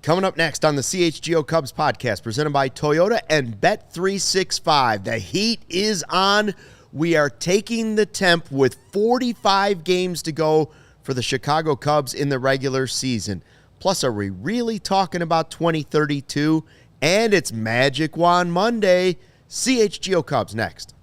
Coming up next on the CHGO Cubs Podcast, presented by Toyota and Bet365. The heat is on. We are taking the temp with 45 games to go for the Chicago Cubs in the regular season. Plus, are we really talking about 2032? And it's Magic Wand Monday. CHGO Cubs next.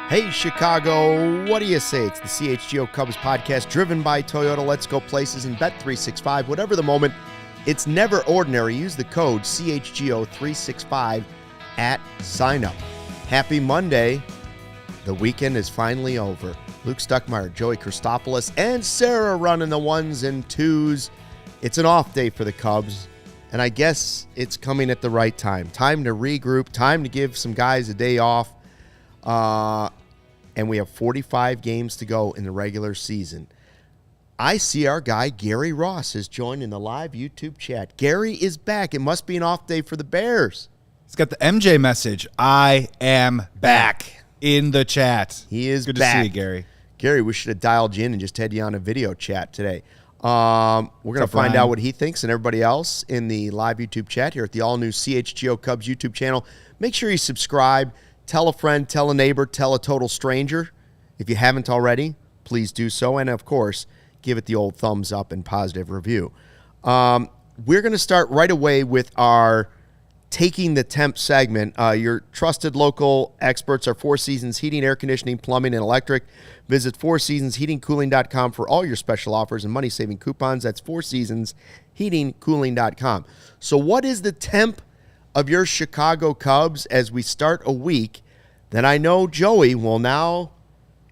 Hey, Chicago, what do you say? It's the CHGO Cubs Podcast, driven by Toyota. Let's go places and Bet365. Whatever the moment, it's never ordinary. Use the code CHGO365 at sign-up. Happy Monday. The weekend is finally over. Luke Stuckmeyer, Joey Christopoulos, and Sarah running the ones and twos. It's an off day for the Cubs, and I guess it's coming at the right time. Time to regroup, time to give some guys a day off. And we have 45 games to go in the regular season. I see our guy Gary Ross has joined in the live YouTube chat. Gary is back. It must be an off day for the Bears. He's got the MJ message. I am back in the chat. He is good back. to see you, Gary. Gary, we should have dialed you in and just had you on a video chat today. We're going to find out what he thinks and everybody else in the live YouTube chat here at the all-new CHGO Cubs YouTube channel. Make sure you subscribe. Tell a friend, tell a neighbor, tell a total stranger. If you haven't already, please do so. And, of course, give it the old thumbs up and positive review. We're going to start right away with our Taking the Temp segment. Your trusted local experts are Four Seasons Heating, Air Conditioning, Plumbing, and Electric. Visit fourseasonsheatingcooling.com for all your special offers and money-saving coupons. That's fourseasonsheatingcooling.com. So what is the temp of your Chicago Cubs as we start a week that I know Joey will now,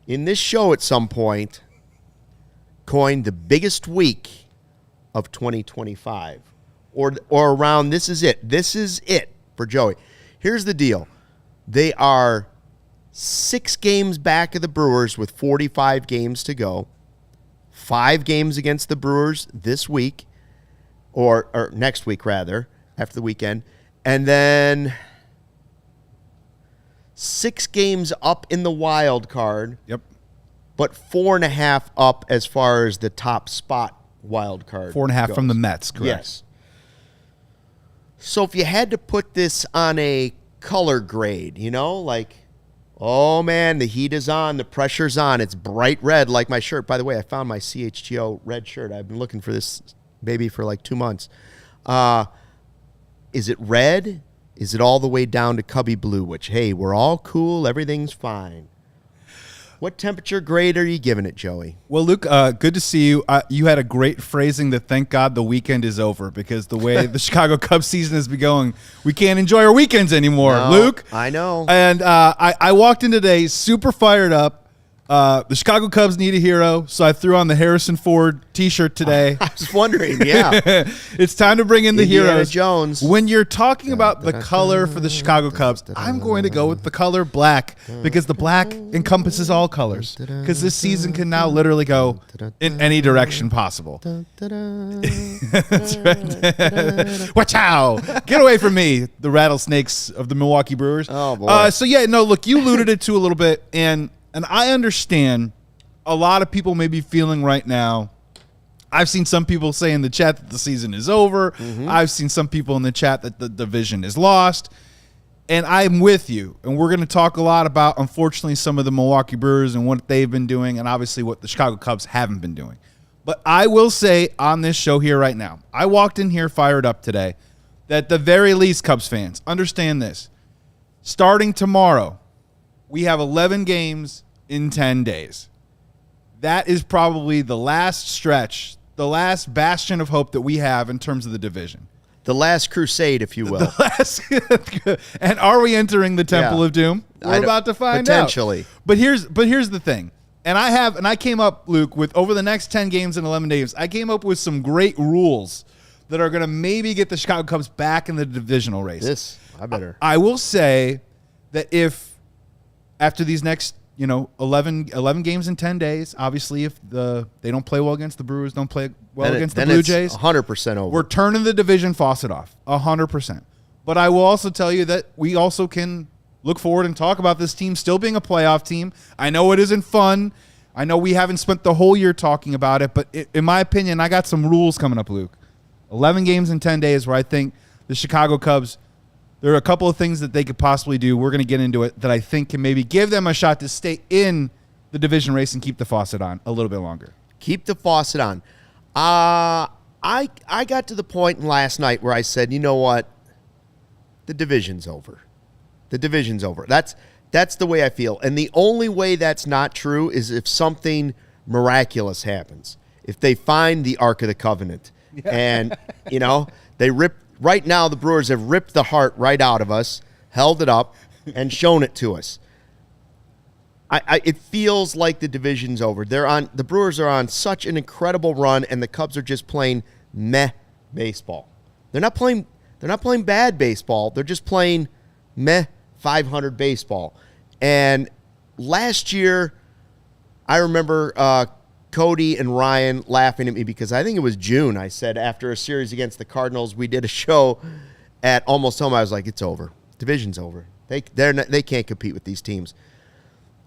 in this show at some point, coin the biggest week of 2025. Or around, this is it. This is it for Joey. Here's the deal. They are 6 games back of the Brewers with 45 games to go. 5 games against the Brewers this week, or next week, rather, after the weekend. And then 6 games up in the wild card. Yep. But 4.5 up as far as the top spot wild card 4.5 goes. from the Mets, correct? Yes. So if you had to put this on a color grade, like, oh, man, the heat is on, the pressure's on, it's bright red like my shirt. By the way, I found my CHGO red shirt. I've been looking for this baby for like 2 months. Is it red? Is it all the way down to cubby blue, which, hey, we're all cool, everything's fine. What temperature grade are you giving it, Joey? Well, Luke, good to see you. You had a great phrasing that thank God the weekend is over, because the way the Chicago Cubs season has been going, we can't enjoy our weekends anymore, No, Luke. I know. And I walked in today super fired up. The Chicago Cubs need a hero, so I threw on the Harrison Ford T-shirt today. I was wondering, yeah. It's time to bring in the Indiana heroes. Jones. When you're talking about the color for the Chicago Cubs, I'm going to go with the color black, because the black encompasses all colors. Because this season can now literally go in any direction possible. That's right. Watch out! Get away from me, the rattlesnakes of the Milwaukee Brewers. Oh boy. So yeah, no, look, you alluded it to a little bit, and I understand a lot of people may be feeling right now. I've seen some people say in the chat that the season is over. Mm-hmm. I've seen some people in the chat that the division is lost. And I'm with you. And we're going to talk a lot about, unfortunately, some of the Milwaukee Brewers and what they've been doing, and obviously what the Chicago Cubs haven't been doing. But I will say on this show here right now, I walked in here fired up today, that at the very least, Cubs fans, understand this. Starting tomorrow, we have 11 games in 10 days. That is probably the last stretch, the last bastion of hope that we have in terms of the division. The last crusade, if you will. And are we entering the Temple of Doom? We're about to find potentially. out. But here's the thing. And I came up, Luke, with over the next 10 games and 11 days, I came up with some great rules that are going to maybe get the Chicago Cubs back in the divisional race. I will say that if after these next, 11 games in 10 days, obviously if they don't play well against the Brewers, don't play well against the Blue Jays, 100% over. We're turning the division faucet off, 100%. But I will also tell you that we also can look forward and talk about this team still being a playoff team. I know it isn't fun. I know we haven't spent the whole year talking about it, but in my opinion, I got some rules coming up, Luke. 11 games in 10 days where I think the Chicago Cubs, there are a couple of things that they could possibly do. We're going to get into it that I think can maybe give them a shot to stay in the division race and keep the faucet on a little bit longer. Keep the faucet on. I got to the point last night where I said, you know what? The division's over. The division's over. That's the way I feel. And the only way that's not true is if something miraculous happens. If they find the Ark of the Covenant. Yeah. And, they rip. Right now, the Brewers have ripped the heart right out of us, held it up, and shown it to us. It feels like the division's over. The Brewers are on such an incredible run, and the Cubs are just playing meh baseball. They're not playing bad baseball. They're just playing meh 500 baseball. And last year, I remember Cody and Ryan laughing at me because I think it was June. I said after a series against the Cardinals, we did a show at Almost Home. I was like, it's over. Division's over. They can't compete with these teams.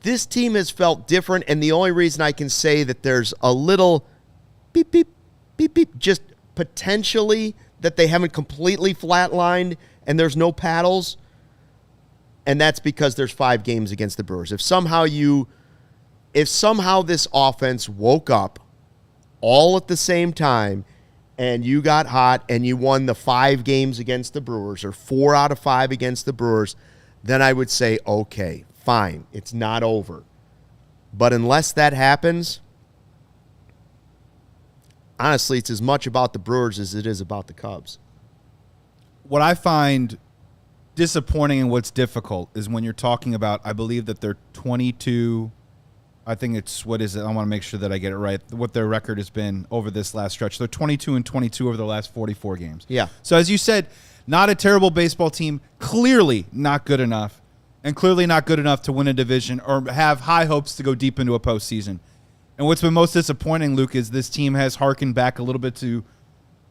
This team has felt different, and the only reason I can say that there's a little beep, beep, beep, beep, just potentially that they haven't completely flatlined and there's no paddles, and that's because there's 5 games against the Brewers. If somehow this offense woke up all at the same time and you got hot and you won the 5 games against the Brewers or 4 out of 5 against the Brewers, then I would say, okay, fine, it's not over. But unless that happens, honestly, it's as much about the Brewers as it is about the Cubs. What I find disappointing and what's difficult is when you're talking about, I believe that they're 22. I think it's, what is it? I want to make sure that I get it right. What their record has been over this last stretch. They're 22-22 over the last 44 games. Yeah. So as you said, not a terrible baseball team. Clearly not good enough, and clearly not good enough to win a division or have high hopes to go deep into a postseason. And what's been most disappointing, Luke, is this team has harkened back a little bit to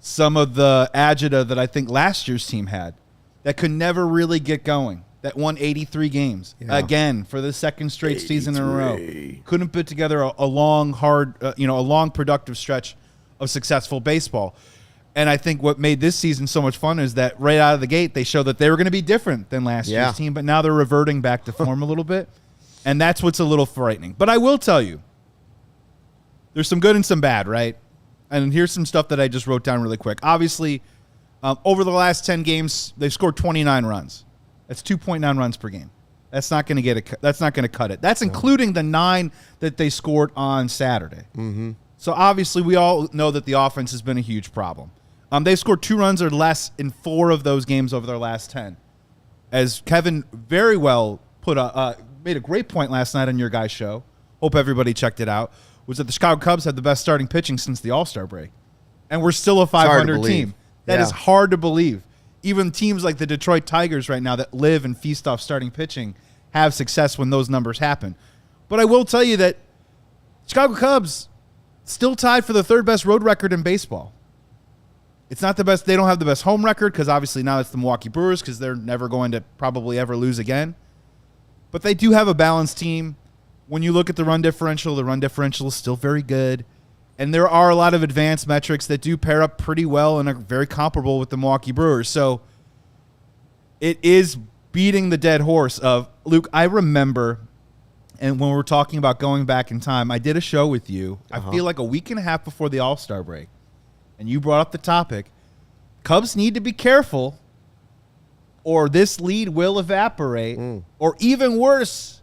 some of the agita that I think last year's team had that could never really get going. That won 83 games again for the second straight season in a row. Couldn't put together a long, productive stretch of successful baseball. And I think what made this season so much fun is that right out of the gate, they showed that they were going to be different than last year's team, but now they're reverting back to form a little bit. And that's what's a little frightening. But I will tell you, there's some good and some bad, right? And here's some stuff that I just wrote down really quick. Obviously, over the last 10 games, they've scored 29 runs. That's 2.9 runs per game. That's not going to that's not going to cut it. That's including the 9 that they scored on Saturday. Mm-hmm. So obviously, we all know that the offense has been a huge problem. They've scored 2 runs or less in 4 of those games over their last 10. As Kevin very well made a great point last night on your guys' show. Hope everybody checked it out. Was that the Chicago Cubs had the best starting pitching since the All-Star break, and we're still a 500 team. That is hard to believe. Even teams like the Detroit Tigers right now that live and feast off starting pitching have success when those numbers happen. But I will tell you that Chicago Cubs still tied for the 3rd best road record in baseball. It's not the best. They don't have the best home record because obviously now it's the Milwaukee Brewers because they're never going to probably ever lose again. But they do have a balanced team. When you look at the run differential is still very good. And there are a lot of advanced metrics that do pair up pretty well and are very comparable with the Milwaukee Brewers. So it is beating the dead horse of, Luke, I remember, and when we're talking about going back in time, I did a show with you, I feel like a week and a half before the All-Star break, and you brought up the topic, Cubs need to be careful or this lead will evaporate, or even worse,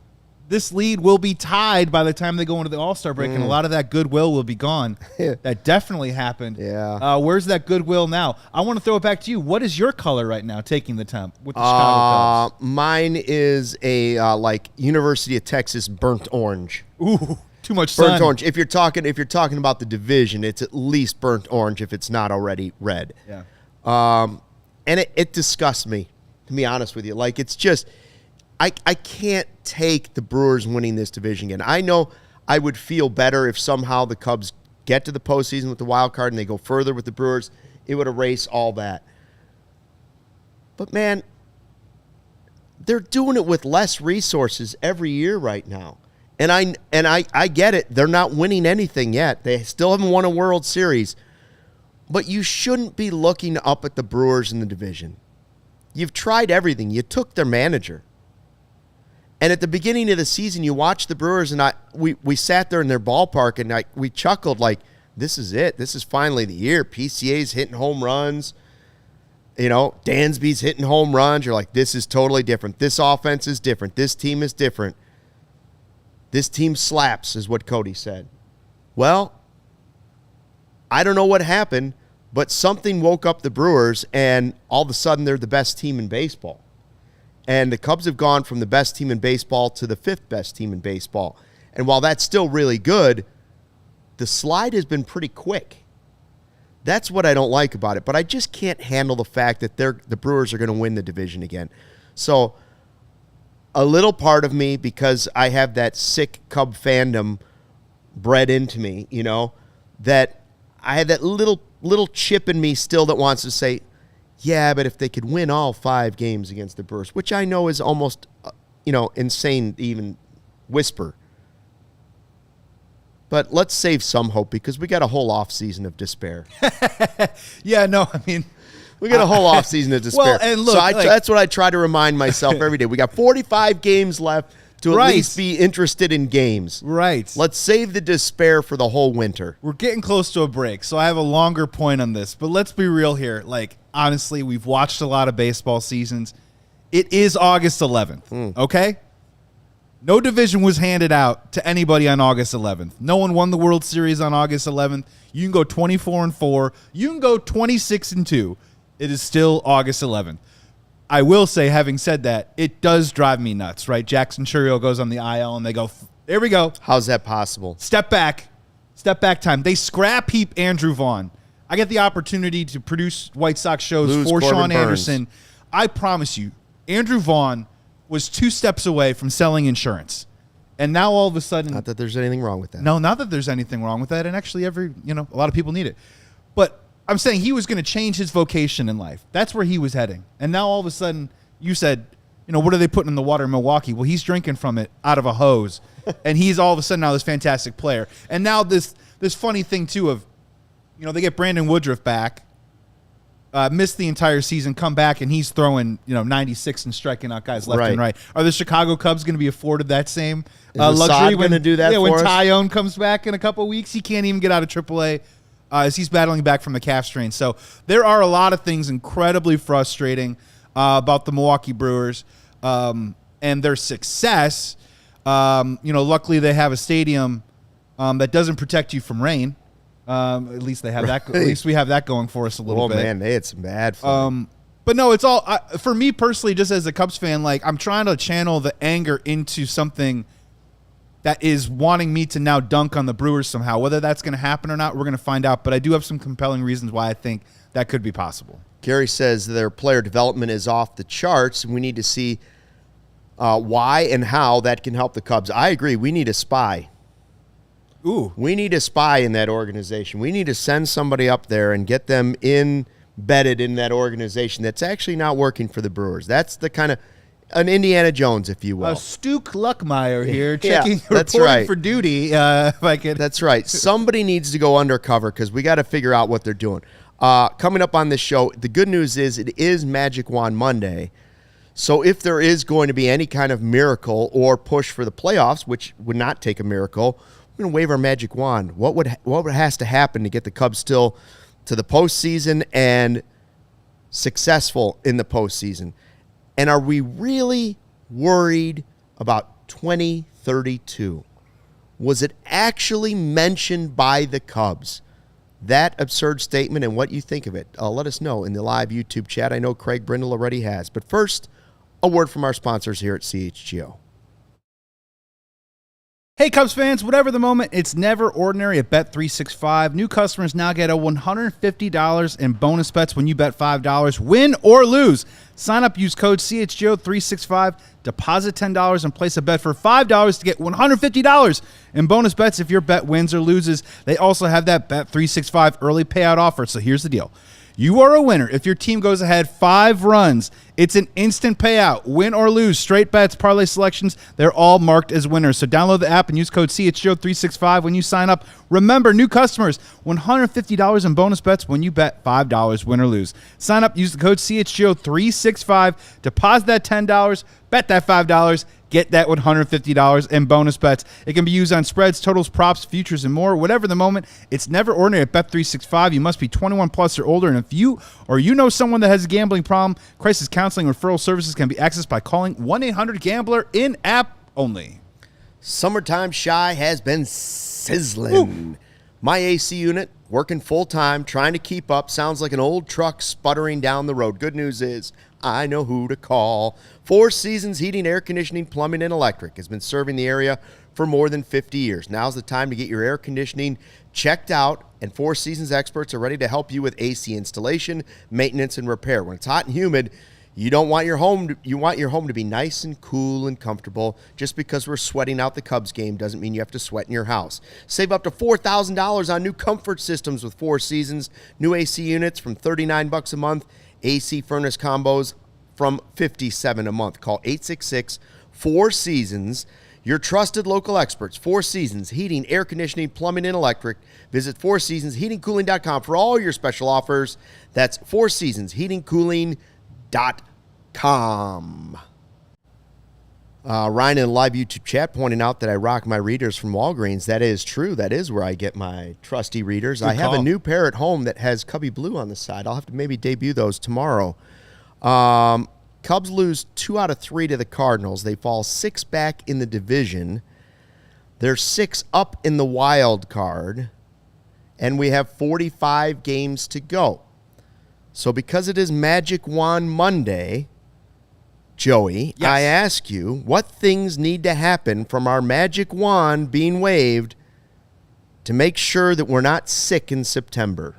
this lead will be tied by the time they go into the All-Star break, and a lot of that goodwill will be gone. That definitely happened. Yeah. Where's that goodwill now? I want to throw it back to you. What is your color right now taking the temp with the Chicago Cubs? Mine is a University of Texas burnt orange. Ooh. too much sun. Burnt orange. If you're talking about the division, it's at least burnt orange if it's not already red. Yeah. And it disgusts me, to be honest with you. Like, it's just, I can't take the Brewers winning this division again. I know I would feel better if somehow the Cubs get to the postseason with the wild card and they go further with the Brewers. It would erase all that. But, man, they're doing it with less resources every year right now. And I get it. They're not winning anything yet. They still haven't won a World Series. But you shouldn't be looking up at the Brewers in the division. You've tried everything. You took their manager. And at the beginning of the season, you watched the Brewers, and we sat there in their ballpark, and we chuckled like, this is it. This is finally the year. PCA's hitting home runs. You know, Dansby's hitting home runs. You're like, this is totally different. This offense is different. This team is different. This team slaps, is what Cody said. Well, I don't know what happened, but something woke up the Brewers, and all of a sudden they're the best team in baseball. And the Cubs have gone from the best team in baseball to the fifth best team in baseball. And while that's still really good, the slide has been pretty quick. That's what I don't like about it. But I just can't handle the fact that the Brewers are going to win the division again. So a little part of me, because I have that sick Cub fandom bred into me, you know, that I had that little chip in me still that wants to say, yeah, but if they could win all 5 games against the Brewers, which I know is almost, insane to even whisper. But let's save some hope because we got a whole offseason of despair. Yeah, no, I mean, we got a whole offseason of despair. Well, and look, so that's what I try to remind myself every day. We got 45 games left to at least be interested in games. Right. Let's save the despair for the whole winter. We're getting close to a break, so I have a longer point on this. But let's be real here. Like, honestly, we've watched a lot of baseball seasons. It is August 11th, okay? No division was handed out to anybody on August 11th. No one won the World Series on August 11th. You can go 24-4. You can go 26-2. It is still August 11th. I will say, having said that, it does drive me nuts, right? Jackson Chourio goes on the IL, and they go, there we go. How's that possible? Step back time. They scrap heap Andrew Vaughn. I get the opportunity to produce White Sox shows for Sean Anderson. I promise you, Andrew Vaughn was 2 steps away from selling insurance. And now all of a sudden... Not that there's anything wrong with that. No, not that there's anything wrong with that. And actually, a lot of people need it. But I'm saying he was going to change his vocation in life. That's where he was heading. And now all of a sudden, you said, what are they putting in the water in Milwaukee? Well, he's drinking from it out of a hose. And he's all of a sudden now this fantastic player. And now this funny thing, too, of, they get Brandon Woodruff back. Missed the entire season, come back, and he's throwing 96 and striking out guys left and right. Are the Chicago Cubs going to be afforded that same luxury when to do that? When Tyone comes back in a couple of weeks, he can't even get out of AAA as he's battling back from the calf strain. So there are a lot of things incredibly frustrating about the Milwaukee Brewers and their success. Luckily they have a stadium that doesn't protect you from rain. At least they have that. At least we have that going for us a little bit. Oh man, they had some bad fun. But no, it's all for me personally. Just as a Cubs fan, like I'm trying to channel the anger into something that is wanting me to now dunk on the Brewers somehow. Whether that's going to happen or not, we're going to find out. But I do have some compelling reasons why I think that could be possible. Gary says their player development is off the charts, and we need to see why and how that can help the Cubs. I agree. We need a spy. Ooh. We need a spy in that organization. We need to send somebody up there and get them embedded in that organization that's actually not working for the Brewers. That's the kind of an Indiana Jones, if you will. Stu Luckmeyer here, checking that's reporting right. for duty. If I could. That's right. Somebody needs to go undercover because we got to figure out what they're doing. Coming up on this show, the good news is it is Magic Wand Monday. So if there is going to be any kind of miracle or push for the playoffs, which would not take a miracle, we're going to wave our magic wand. What has to happen to get the Cubs still to the postseason and successful in the postseason? And are we really worried about 2032? Was it actually mentioned by the Cubs? That absurd statement and what you think of it. Let us know in the live YouTube chat. I know Craig Brindle already has. But first, a word from our sponsors here at CHGO. Hey, Cubs fans, whatever the moment, it's never ordinary at Bet365. New customers now get a $150 in bonus bets when you bet $5, win or lose. Sign up, use code CHGO365, deposit $10, and place a bet for $5 to get $150 in bonus bets if your bet wins or loses. They also have that Bet365 early payout offer, so here's the deal. You are a winner if your team goes ahead 5 runs. It's an instant payout. Win or lose, straight bets, parlay selections, they're all marked as winners. So download the app and use code CHGO365 when you sign up. Remember, new customers, $150 in bonus bets when you bet $5, win or lose. Sign up, use the code CHGO365, deposit that $10, bet that $5, get that $150 in bonus bets. It can be used on spreads, totals, props, futures, and more. Whatever the moment, it's never ordinary at Bet365. You must be 21 plus or older, and if you or you know someone that has a gambling problem, crisis counseling referral services can be accessed by calling 1-800-GAMBLER in-app only. Summertime Shy has been sizzling. Woo. My AC unit, working full-time, trying to keep up, sounds like an old truck sputtering down the road. Good news is, I know who to call. Four Seasons Heating, Air Conditioning, Plumbing, and Electric has been serving the area for more than 50 years. Now's the time to get your air conditioning checked out, and Four Seasons experts are ready to help you with AC installation, maintenance, and repair. When it's hot and humid, you want your home to be nice and cool and comfortable. Just because we're sweating out the Cubs game doesn't mean you have to sweat in your house. Save up to $4,000 on new comfort systems with Four Seasons. New AC units from $39 a month. AC furnace combos from $57 a month. Call 866-4SEASONS. Your trusted local experts, Four Seasons Heating, Air Conditioning, Plumbing, and Electric. Visit fourseasonsheatingcooling.com for all your special offers. That's fourseasonsheatingcooling.com. Ryan in the live YouTube chat pointing out that I rock my readers from Walgreens. That is true. That is where I get my trusty readers. Good I have call. A new pair at home that has Cubby Blue on the side. I'll have to maybe debut those tomorrow. Cubs lose 2 out of 3 to the Cardinals. They fall 6 back in the division. They're 6 up in the wild card. And we have 45 games to go. So because it is Magic Wand Monday, Joey, yes. I ask you, what things need to happen from our magic wand being waved to make sure that we're not sick in September?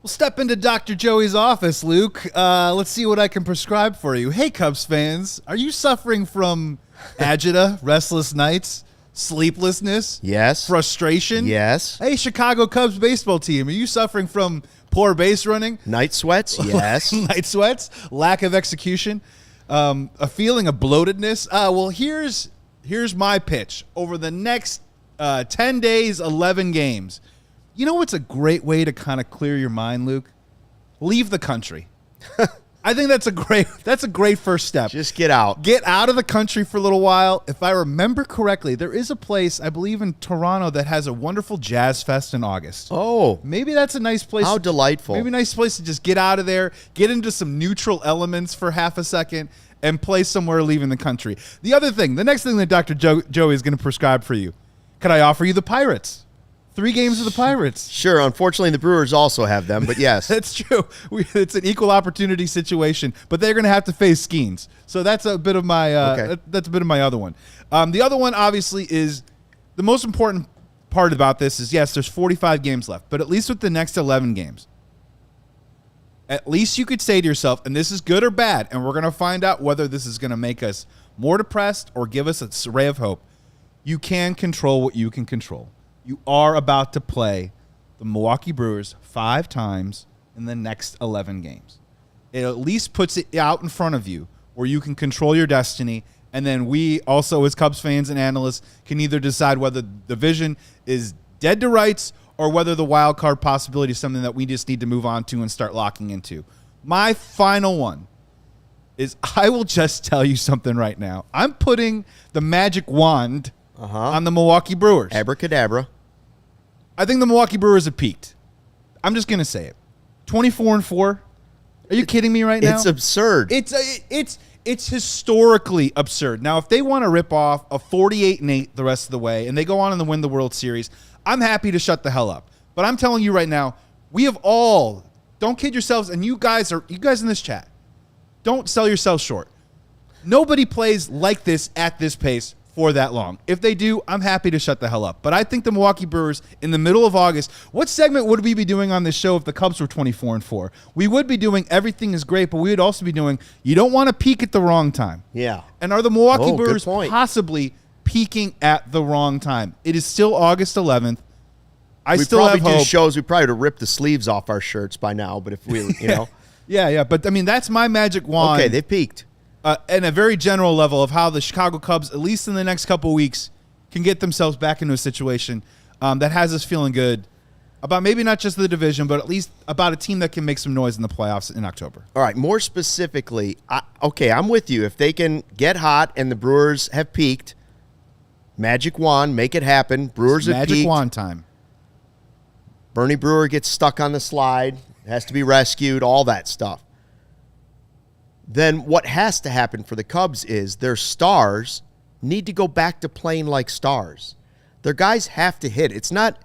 We'll step into Dr. Joey's office, Luke. Let's see what I can prescribe for you. Hey, Cubs fans, are you suffering from agita, restless nights, sleeplessness? Yes. Frustration? Yes. Hey, Chicago Cubs baseball team, are you suffering from poor base running? Night sweats? Yes. Night sweats? Lack of execution? A feeling of bloatedness? Well, here's my pitch. Over the next 10 days, 11 games, you know what's a great way to kind of clear your mind, Luke? Leave the country. I think that's a great first step. Just get out. Get out of the country for a little while. If I remember correctly, there is a place, I believe in Toronto, that has a wonderful jazz fest in August. Oh. Maybe that's a nice place. How delightful. Maybe a nice place to just get out of there, get into some neutral elements for half a second, and play somewhere leaving the country. The other thing, the next thing that Dr. Joey is going to prescribe for you, could I offer you the Pirates? 3 games of the Pirates. Sure. Unfortunately, the Brewers also have them, but yes. That's true. It's an equal opportunity situation, but they're going to have to face Skeens. So that's a bit of my that's a bit of my other one. The other one, obviously, is the most important part about this is, yes, there's 45 games left, but at least with the next 11 games, at least you could say to yourself, and this is good or bad, and we're going to find out whether this is going to make us more depressed or give us a ray of hope, you can control what you can control. You are about to play the Milwaukee Brewers 5 times in the next 11 games. It at least puts it out in front of you where you can control your destiny, and then we also, as Cubs fans and analysts, can either decide whether the division is dead to rights or whether the wild card possibility is something that we just need to move on to and start locking into. My final one is, I will just tell you something right now. I'm putting the magic wand on the Milwaukee Brewers. Abracadabra. I think the Milwaukee Brewers have peaked. I'm just going to say it. 24-4. Are you kidding me right now? It's absurd. It's historically absurd. Now, if they want to rip off a 48-8 the rest of the way and they go on and win the World Series, I'm happy to shut the hell up. But I'm telling you right now, we have all, don't kid yourselves, and you guys in this chat, don't sell yourselves short. Nobody plays like this at this pace for that long. If they do, I'm happy to shut the hell up. But I think the Milwaukee Brewers in the middle of August, what segment would we be doing on this show if the Cubs were 24-4? We would be doing everything is great, but we would also be doing you don't want to peak at the wrong time. Yeah. And are the Milwaukee Brewers possibly peaking at the wrong time? It is still August 11th. We still have hope. Do shows. We probably would have ripped the sleeves off our shirts by now, but if we, Yeah. But, I mean, that's my magic wand. Okay, they peaked. And a very general level of how the Chicago Cubs, at least in the next couple of weeks, can get themselves back into a situation that has us feeling good about maybe not just the division, but at least about a team that can make some noise in the playoffs in October. All right, more specifically, I'm with you. If they can get hot and the Brewers have peaked, magic wand, make it happen. Brewers have peaked. Magic wand time. Bernie Brewer gets stuck on the slide, has to be rescued, all that stuff. Then what has to happen for the Cubs is their stars need to go back to playing like stars. Their guys have to hit. It's not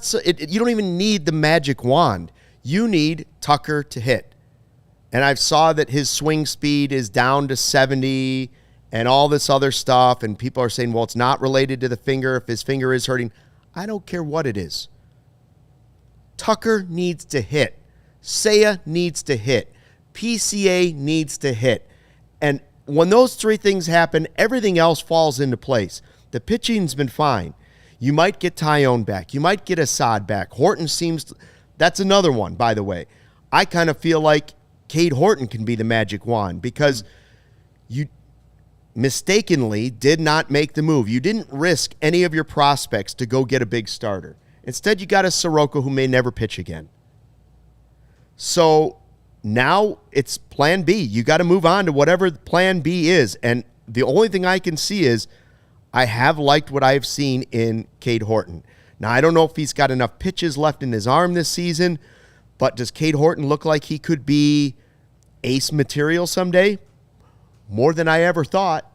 so you don't even need the magic wand. You need Tucker to hit. And I saw that his swing speed is down to 70 and all this other stuff, and people are saying, well, it's not related to the finger if his finger is hurting. I don't care what it is. Tucker needs to hit. Seiya needs to hit. PCA needs to hit. And when those three things happen, everything else falls into place. The pitching's been fine. You might get Tyone back. You might get Assad back. Horton seems – that's another one, by the way. I kind of feel like Cade Horton can be the magic wand because you mistakenly did not make the move. You didn't risk any of your prospects to go get a big starter. Instead, you got a Soroka who may never pitch again. So now it's plan B. You got to move on to whatever plan B is. And the only thing I can see is I have liked what I've seen in Cade Horton. Now, I don't know if he's got enough pitches left in his arm this season, but does Cade Horton look like he could be ace material someday? More than I ever thought.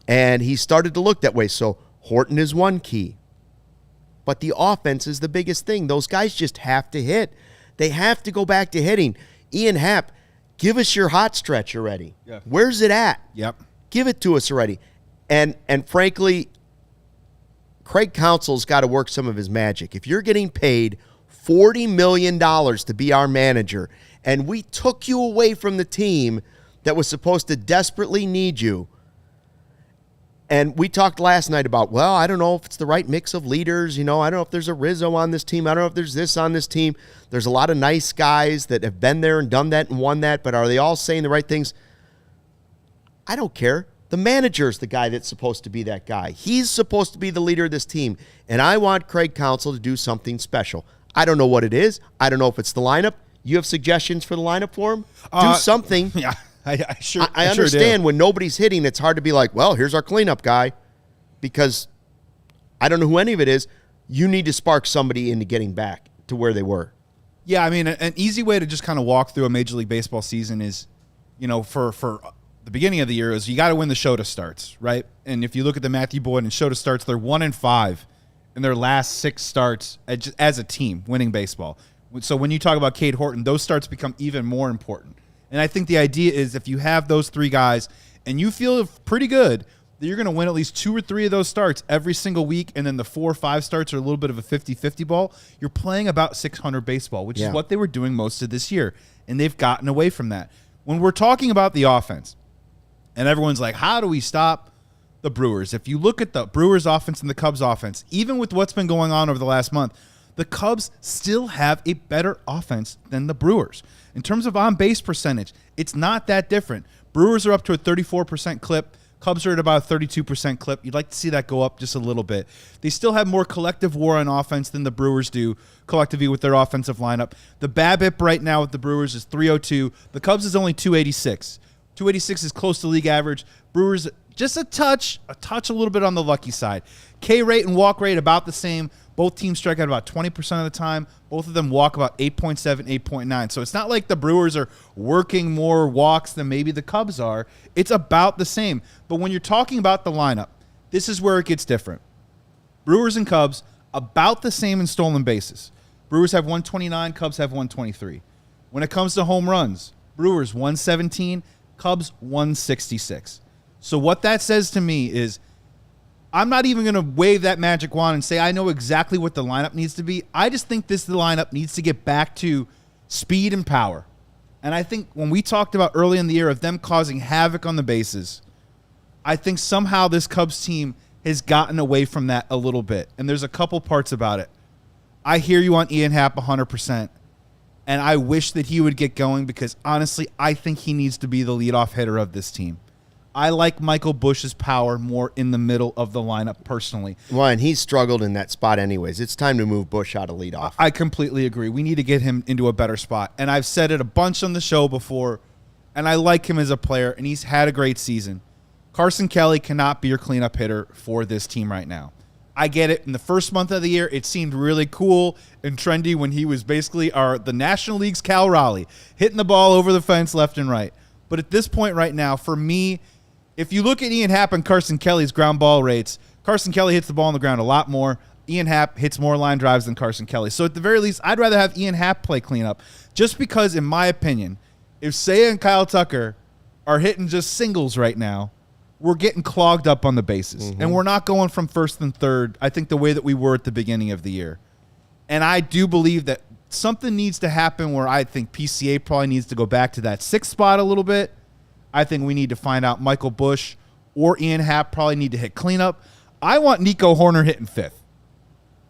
And he started to look that way. So Horton is one key. But the offense is the biggest thing. Those guys just have to hit. They have to go back to hitting. Ian Happ, give us your hot stretch already. Yeah. Where's it at? Yep. Give it to us already. And frankly, Craig Counsell's got to work some of his magic. If you're getting paid $40 million to be our manager, and we took you away from the team that was supposed to desperately need you, and we talked last night about, well, I don't know if it's the right mix of leaders. I don't know if there's a Rizzo on this team. I don't know if there's this on this team. There's a lot of nice guys that have been there and done that and won that, but are they all saying the right things? I don't care. The manager's the guy that's supposed to be that guy. He's supposed to be the leader of this team, and I want Craig Counsell to do something special. I don't know what it is. I don't know if it's the lineup. You have suggestions for the lineup for him? Do something. Yeah. I understand when nobody's hitting, it's hard to be like, well, here's our cleanup guy, because I don't know who any of it is. You need to spark somebody into getting back to where they were. Yeah, I mean, an easy way to just kind of walk through a Major League Baseball season is, for the beginning of the year is you got to win the Shota starts, right? And if you look at the Matthew Boyd and Shota starts, they're 1-5 in their last 6 starts as a team winning baseball. So when you talk about Cade Horton, those starts become even more important. And I think the idea is if you have those 3 guys and you feel pretty good that you're going to win at least 2 or 3 of those starts every single week, and then the 4 or 5 starts are a little bit of a 50-50 ball, you're playing about 600 baseball, which is what they were doing most of this year. And they've gotten away from that. When we're talking about the offense, and everyone's like, how do we stop the Brewers? If you look at the Brewers offense and the Cubs offense, even with what's been going on over the last month, the Cubs still have a better offense than the Brewers. In terms of on-base percentage, it's not that different. Brewers are up to a 34% clip. Cubs are at about a 32% clip. You'd like to see that go up just a little bit. They still have more collective WAR on offense than the Brewers do collectively with their offensive lineup. The BABIP right now with the Brewers is 302. The Cubs is only 286. 286 is close to league average. Brewers just a touch a little bit on the lucky side. K rate and walk rate about the same. Both teams strike out about 20% of the time. Both of them walk about 8.7, 8.9. So it's not like the Brewers are working more walks than maybe the Cubs are. It's about the same. But when you're talking about the lineup, this is where it gets different. Brewers and Cubs, about the same in stolen bases. Brewers have 129, Cubs have 123. When it comes to home runs, Brewers 117, Cubs 166. So what that says to me is I'm not even going to wave that magic wand and say I know exactly what the lineup needs to be. I just think the lineup needs to get back to speed and power. And I think when we talked about early in the year of them causing havoc on the bases, I think somehow this Cubs team has gotten away from that a little bit. And there's a couple parts about it. I hear you on Ian Happ 100%. And I wish that he would get going because, honestly, I think he needs to be the leadoff hitter of this team. I like Michael Busch's power more in the middle of the lineup personally. Well, and he's struggled in that spot anyways. It's time to move Busch out of leadoff. I completely agree. We need to get him into a better spot. And I've said it a bunch on the show before, and I like him as a player, and he's had a great season. Carson Kelly cannot be your cleanup hitter for this team right now. I get it. In the first month of the year, it seemed really cool and trendy when he was basically the National League's Cal Raleigh, hitting the ball over the fence left and right. But at this point right now, for me, if you look at Ian Happ and Carson Kelly's ground ball rates, Carson Kelly hits the ball on the ground a lot more. Ian Happ hits more line drives than Carson Kelly. So at the very least, I'd rather have Ian Happ play cleanup just because, in my opinion, if Seiya and Kyle Tucker are hitting just singles right now, we're getting clogged up on the bases. And we're not going from first and third, I think, the way that we were at the beginning of the year. And I do believe that something needs to happen where I think PCA probably needs to go back to that sixth spot a little bit. I think we need to find out Michael Busch or Ian Happ probably need to hit cleanup. I want Nico Horner hitting fifth.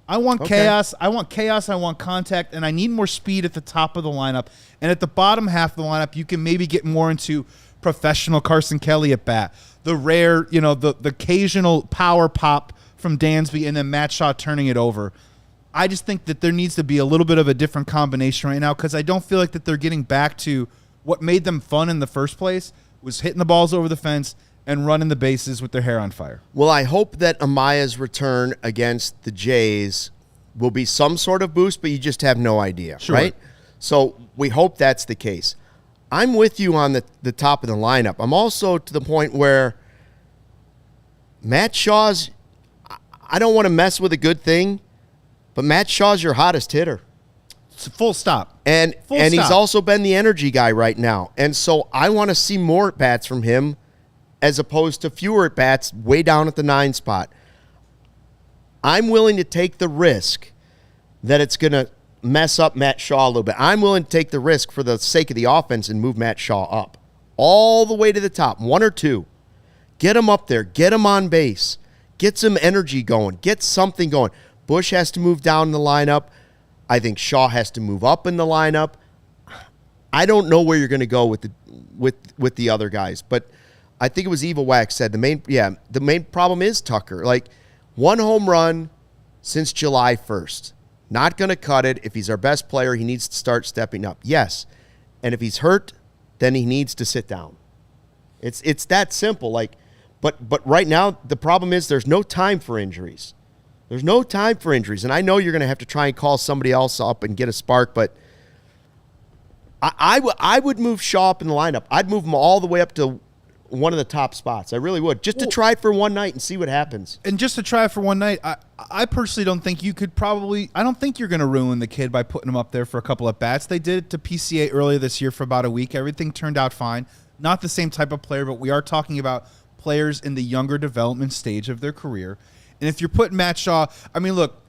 I want chaos. I want chaos. I want contact. And I need more speed at the top of the lineup. And at the bottom half of the lineup, you can maybe get more into professional Carson Kelly at bat. The rare, the occasional power pop from Dansby and then Matt Shaw turning it over. I just think that there needs to be a little bit of a different combination right now because I don't feel like that they're getting back to what made them fun in the first place was hitting the balls over the fence and running the bases with their hair on fire. Well, I hope that Amaya's return against the Jays will be some sort of boost, but you just have no idea, right? So we hope that's the case. I'm with you on the top of the lineup. I'm also to the point where Matt Shaw's, I don't want to mess with a good thing, but Matt Shaw's your hottest hitter. It's full stop. And he's also been the energy guy right now. And so I want to see more at-bats from him as opposed to fewer at-bats way down at the 9 spot. I'm willing to take the risk that it's going to mess up Matt Shaw a little bit. I'm willing to take the risk for the sake of the offense and move Matt Shaw up all the way to the top, 1 or 2. Get him up there. Get him on base. Get some energy going. Get something going. Busch has to move down in the lineup. I think Shaw has to move up in the lineup. I don't know where you're going to go with the other guys, but I think it was Eva Wax said the main problem is Tucker. Like 1 home run since July 1st. Not going to cut it. If he's our best player, he needs to start stepping up. Yes. And if he's hurt, then he needs to sit down. It's that simple. But right now the problem is there's no time for injuries. There's no time for injuries. And I know you're going to have to try and call somebody else up and get a spark, but I would move Shaw up in the lineup. I'd move him all the way up to one of the top spots. I really would. Just to try for one night and see what happens. And just to try for one night, I personally don't think you could I don't think you're going to ruin the kid by putting him up there for a couple of bats. They did it to PCA earlier this year for about a week. Everything turned out fine. Not the same type of player, but we are talking about players in the younger development stage of their career. And if you're putting Matt Shaw, I mean, look,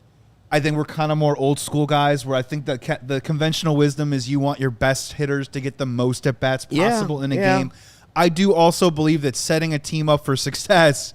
I think we're kind of more old school guys where I think that the conventional wisdom is you want your best hitters to get the most at-bats possible in a game. I do also believe that setting a team up for success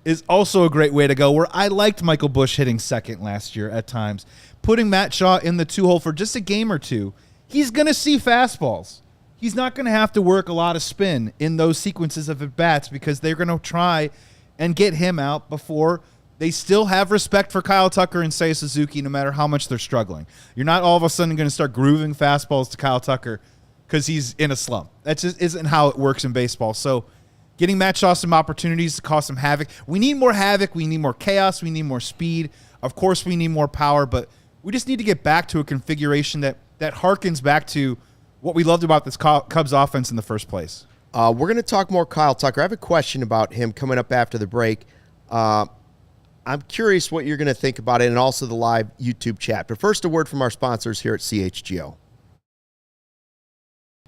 is also a great way to go, where I liked Michael Busch hitting second last year at times. Putting Matt Shaw in the 2-hole for just a game or two, he's going to see fastballs. He's not going to have to work a lot of spin in those sequences of at-bats because they're going to try and get him out before they still have respect for Kyle Tucker and Seiya Suzuki no matter how much they're struggling. You're not all of a sudden going to start grooving fastballs to Kyle Tucker because he's in a slump. That just isn't how it works in baseball. So getting Matt Shaw some opportunities to cause some havoc. We need more havoc. We need more chaos. We need more speed. Of course, we need more power, but we just need to get back to a configuration that harkens back to what we loved about this Cubs offense in the first place. We're going to talk more Kyle Tucker. I have a question about him coming up after the break. I'm curious what you're going to think about it and also the live YouTube chat. But first, a word from our sponsors here at CHGO.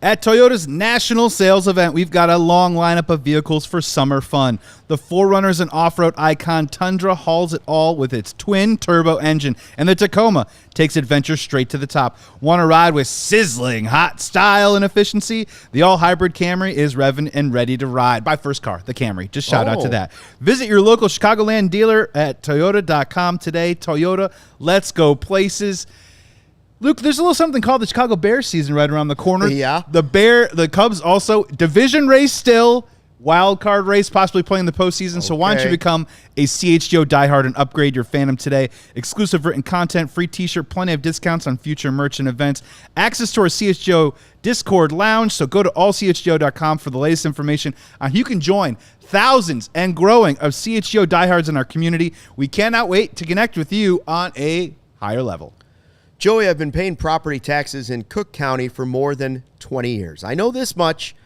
At Toyota's national sales event, we've got a long lineup of vehicles for summer fun. The 4Runner's an off-road icon. Tundra hauls it all with its twin-turbo engine, and the Tacoma takes adventure straight to the top. Want to ride with sizzling hot style and efficiency? The all-hybrid Camry is revving and ready to ride. My first car, the Camry. Just shout out to that. Visit your local Chicagoland dealer at Toyota.com today. Toyota, let's go places. Luke, there's a little something called the Chicago Bears season right around the corner. Yeah. The Cubs also, division race still, wild card race, possibly playing the postseason. So why don't you become a CHGO diehard and upgrade your fandom today? Exclusive written content, free t-shirt, plenty of discounts on future merch and events, access to our CHGO Discord lounge. So go to allchgo.com for the latest information on how you can join thousands and growing of CHGO diehards in our community. We cannot wait to connect with you on a higher level. Joey, I've been paying property taxes in Cook County for more than 20 years. I know this much.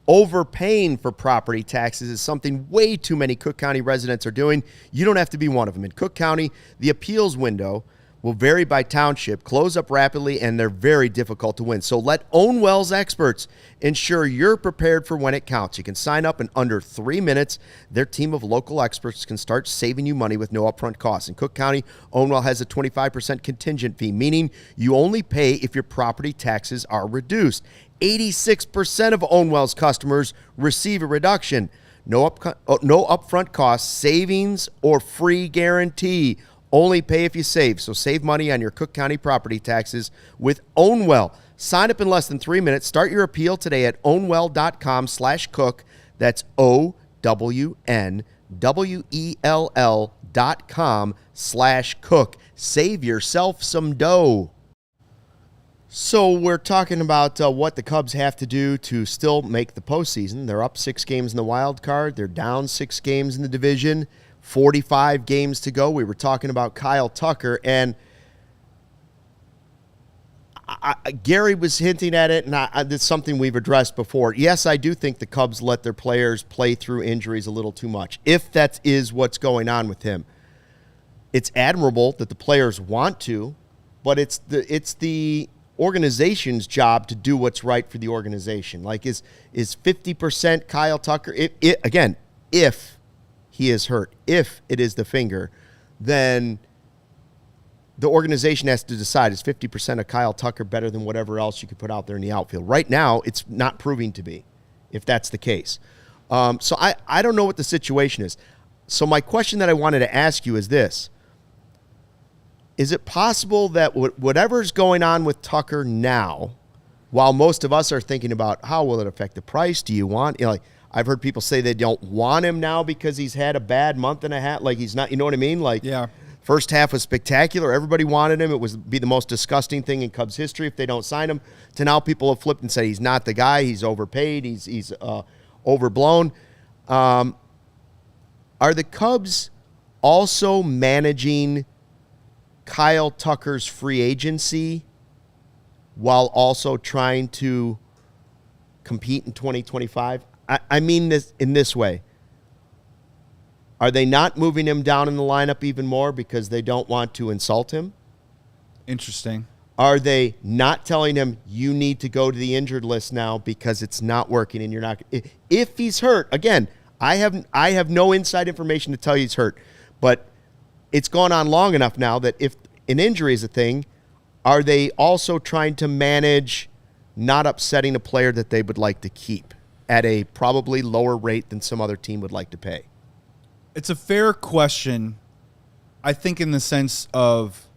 Overpaying for property taxes is something way too many Cook County residents are doing. You don't have to be one of them. In Cook County, the appeals window will vary by township, close up rapidly, and they're very difficult to win. So let Ownwell's experts ensure you're prepared for when it counts. You can sign up in under 3 minutes. Their team of local experts can start saving you money with no upfront costs. In Cook County, Ownwell has a 25% contingent fee, meaning you only pay if your property taxes are reduced. 86% of Ownwell's customers receive a reduction. No upfront costs, savings, or free guarantee. Only pay if you save. So save money on your Cook County property taxes with Ownwell. Sign up in less than 3 minutes. Start your appeal today at ownwell.com/cook. That's OWNWELL.com/cook. Save yourself some dough. So we're talking about what the Cubs have to do to still make the postseason. They're up 6 games in the wild card. They're down 6 games in the division. 45 games to go. We were talking about Kyle Tucker, and Gary was hinting at it, and it's something we've addressed before. Yes, I do think the Cubs let their players play through injuries a little too much, if that is what's going on with him. It's admirable that the players want to, but it's the organization's job to do what's right for the organization. Like, is 50% Kyle Tucker? If he is hurt, if it is the finger, then the organization has to decide, is 50% of Kyle Tucker better than whatever else you could put out there in the outfield? Right now, it's not proving to be, if that's the case. So I don't know what the situation is. So my question that I wanted to ask you is this. Is it possible that whatever's going on with Tucker now, while most of us are thinking about how will it affect the price, do you want, I've heard people say they don't want him now because he's had a bad month and a half. Like, he's not, you know what I mean? Like, yeah. First half was spectacular. Everybody wanted him. It would be the most disgusting thing in Cubs history if they don't sign him. To now people have flipped and said he's not the guy. He's overpaid. He's overblown. Are the Cubs also managing Kyle Tucker's free agency while also trying to compete in 2025? I mean this in this way. Are they not moving him down in the lineup even more because they don't want to insult him? Interesting. Are they not telling him you need to go to the injured list now because it's not working and you're not? If he's hurt, again, I have no inside information to tell you he's hurt, but it's gone on long enough now that if an injury is a thing, are they also trying to manage not upsetting a player that they would like to keep at a probably lower rate than some other team would like to pay? It's a fair question, I think, in the sense of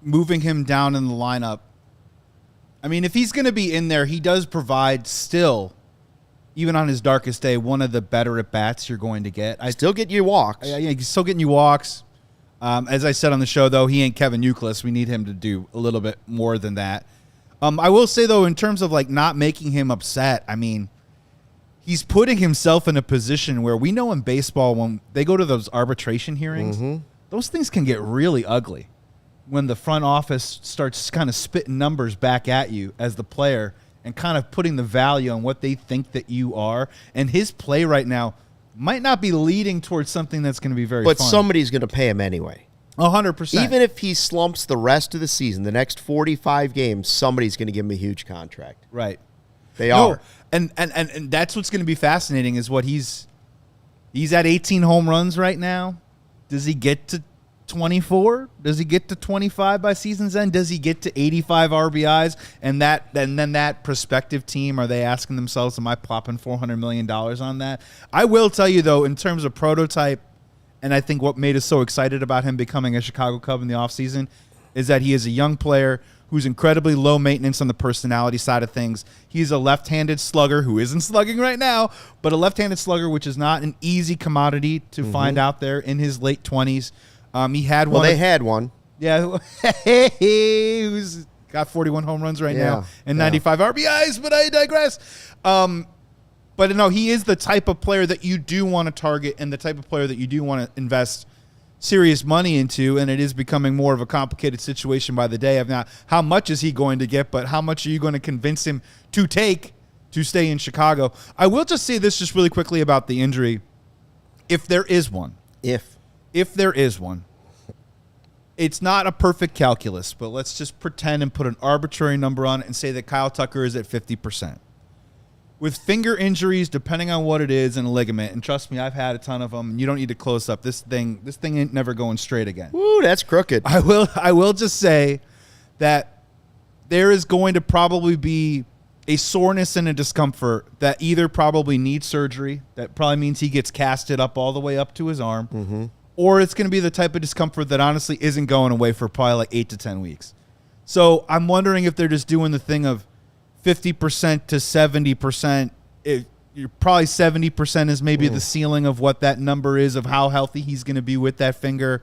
moving him down in the lineup. I mean, if he's going to be in there, he does provide still, even on his darkest day, one of the better at-bats you're going to get. Still get you walks. Yeah, he's still getting you walks. As I said on the show, though, he ain't Kevin Youkilis. We need him to do a little bit more than that. I will say, though, in terms of like not making him upset, I mean, he's putting himself in a position where we know in baseball when they go to those arbitration hearings, those things can get really ugly when the front office starts kind of spitting numbers back at you as the player and kind of putting the value on what they think that you are. And his play right now might not be leading towards something that's going to be very fun. But somebody's going to pay him anyway. 100%. Even if he slumps the rest of the season, the next 45 games, somebody's going to give him a huge contract. Right. They are. And that's what's going to be fascinating is what he's at 18 home runs right now. Does he get to 24? Does he get to 25 by season's end? Does he get to 85 RBIs? And then that prospective team, are they asking themselves, am I plopping $400 million on that? I will tell you, though, in terms of prototype, and I think what made us so excited about him becoming a Chicago Cub in the offseason is that he is a young player who's incredibly low maintenance on the personality side of things. He's a left-handed slugger who isn't slugging right now, but a left-handed slugger, which is not an easy commodity to find out there in his late 20s. He had one. Well, they had one. Yeah. Who's got 41 home runs right now and 95 RBIs, but I digress. But no, he is the type of player that you do want to target and the type of player that you do want to invest serious money into, and it is becoming more of a complicated situation by the day of now. How much is he going to get, but how much are you going to convince him to take to stay in Chicago? I will just say this just really quickly about the injury. If there is one. If there is one. It's not a perfect calculus, but let's just pretend and put an arbitrary number on it and say that Kyle Tucker is at 50%. With finger injuries, depending on what it is, and a ligament, and trust me, I've had a ton of them. You don't need to close up. This thing ain't never going straight again. Ooh, that's crooked. I will just say that there is going to probably be a soreness and a discomfort that either probably needs surgery, that probably means he gets casted up all the way up to his arm, or it's going to be the type of discomfort that honestly isn't going away for probably like 8 to 10 weeks. So I'm wondering if they're just doing the thing of 50% to 70%. You're probably 70% is maybe the ceiling of what that number is of how healthy he's going to be with that finger.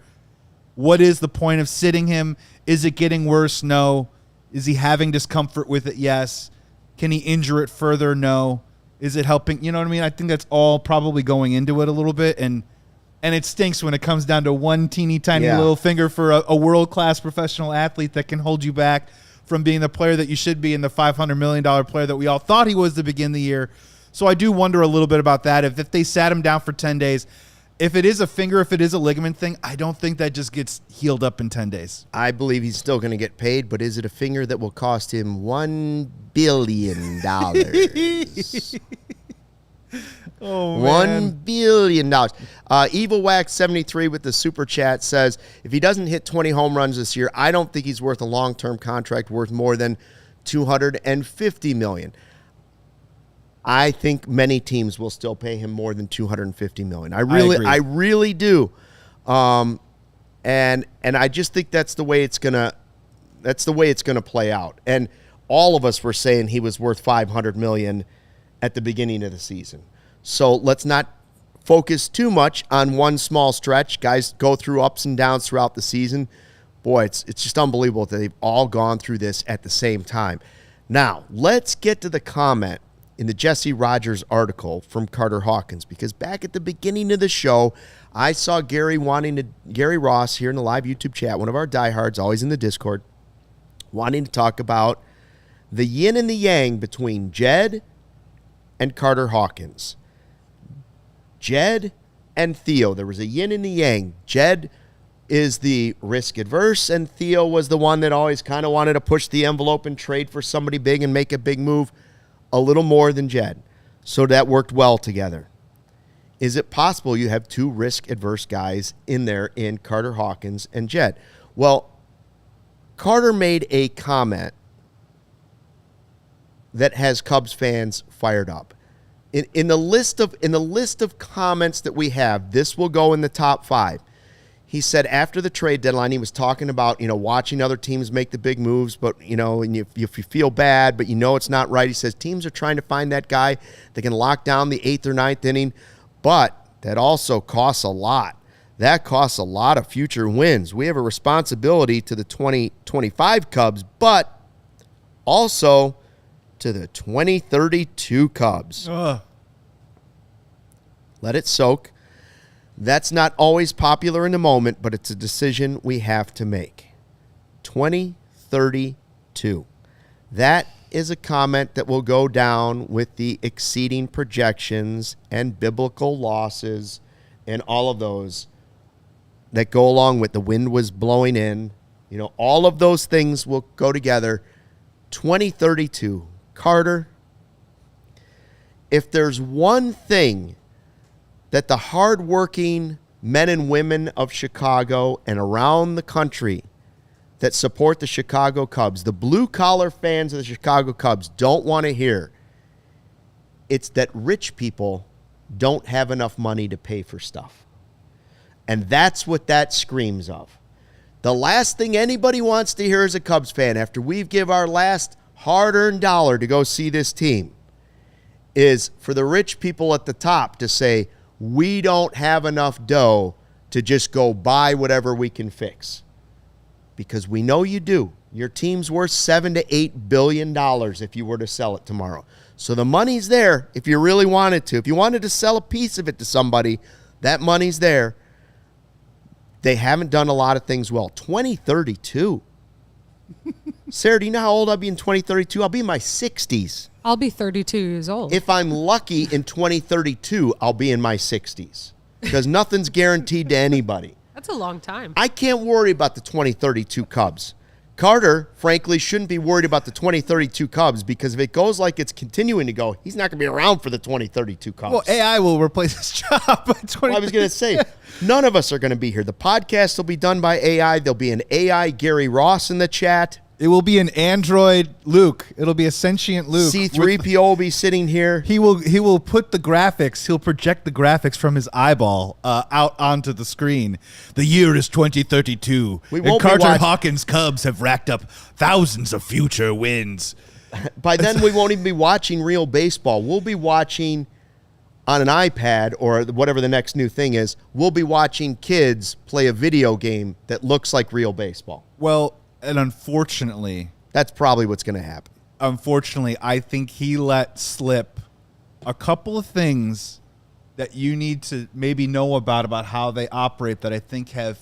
What is the point of sitting him? Is it getting worse? No. Is he having discomfort with it? Yes. Can he injure it further? No. Is it helping? You know what I mean? I think that's all probably going into it a little bit. And it stinks when it comes down to one teeny tiny little finger for a world-class professional athlete that can hold you back from being the player that you should be and the $500 million player that we all thought he was to begin the year. So I do wonder a little bit about that. If they sat him down for 10 days, if it is a finger, if it is a ligament thing, I don't think that just gets healed up in 10 days. I believe he's still going to get paid, but is it a finger that will cost him $1 billion? Oh, man. $1 billion. Evil Wax 73 with the super chat says, if he doesn't hit 20 home runs this year, I don't think he's worth a long-term contract worth more than $250 million. I think many teams will still pay him more than $250 million. I really do. And I just think that's the way it's gonna play out. And all of us were saying he was worth $500 million at the beginning of the season. So let's not focus too much on one small stretch. Guys go through ups and downs throughout the season. Boy, it's just unbelievable that they've all gone through this at the same time. Now, let's get to the comment in the Jesse Rogers article from Carter Hawkins, because back at the beginning of the show, I saw Gary Ross here in the live YouTube chat, one of our diehards, always in the Discord, wanting to talk about the yin and the yang between Jed and Carter Hawkins. Jed and Theo. There was a yin and the yang. Jed is the risk adverse, and Theo was the one that always kind of wanted to push the envelope and trade for somebody big and make a big move a little more than Jed. So that worked well together. Is it possible you have two risk adverse guys in there in Carter Hawkins and Jed? Well, Carter made a comment that has Cubs fans fired up. In the list of comments that we have, this will go in the top 5. He said after the trade deadline, he was talking about, watching other teams make the big moves, but, and if you feel bad, but it's not right. He says teams are trying to find that guy that can lock down the 8th or 9th inning, but that also costs a lot. That costs a lot of future wins. We have a responsibility to the 2025 Cubs, but also to the 2032 Cubs. Let it soak. That's not always popular in the moment, but it's a decision we have to make. 2032. That is a comment that will go down with the exceeding projections and biblical losses and all of those that go along with the wind was blowing in. You know, all of those things will go together. 2032. Carter, if there's one thing that the hardworking men and women of Chicago and around the country that support the Chicago Cubs, the blue-collar fans of the Chicago Cubs, don't want to hear, it's that rich people don't have enough money to pay for stuff. And that's what that screams of. The last thing anybody wants to hear as a Cubs fan after we've give our last hard-earned dollar to go see this team is for the rich people at the top to say, we don't have enough dough to just go buy whatever we can fix. Because we know you do. Your team's worth $7 to $8 billion if you were to sell it tomorrow. So the money's there if you really wanted to. If you wanted to sell a piece of it to somebody, that money's there. They haven't done a lot of things well. 2032. Sarah, do you know how old I'll be in 2032? I'll be in my 60s. I'll be 32 years old. If I'm lucky in 2032, I'll be in my 60s. Because nothing's guaranteed to anybody. That's a long time. I can't worry about the 2032 Cubs. Carter, frankly, shouldn't be worried about the 2032 Cubs because if it goes like it's continuing to go, he's not going to be around for the 2032 Cubs. Well, AI will replace his job by 2032. I was going to say, none of us are going to be here. The podcast will be done by AI. There'll be an AI Gary Ross in the chat. It will be an android Luke. It'll be a sentient Luke. C-3PO will be sitting here. He will put the graphics. He'll project the graphics from his eyeball out onto the screen. The year is 2032. And Carter Hawkins Cubs have racked up thousands of future wins. By then, we won't even be watching real baseball. We'll be watching on an iPad or whatever the next new thing is. We'll be watching kids play a video game that looks like real baseball. Well, and unfortunately, that's probably what's going to happen. Unfortunately, I think he let slip a couple of things that you need to maybe know about how they operate that I think have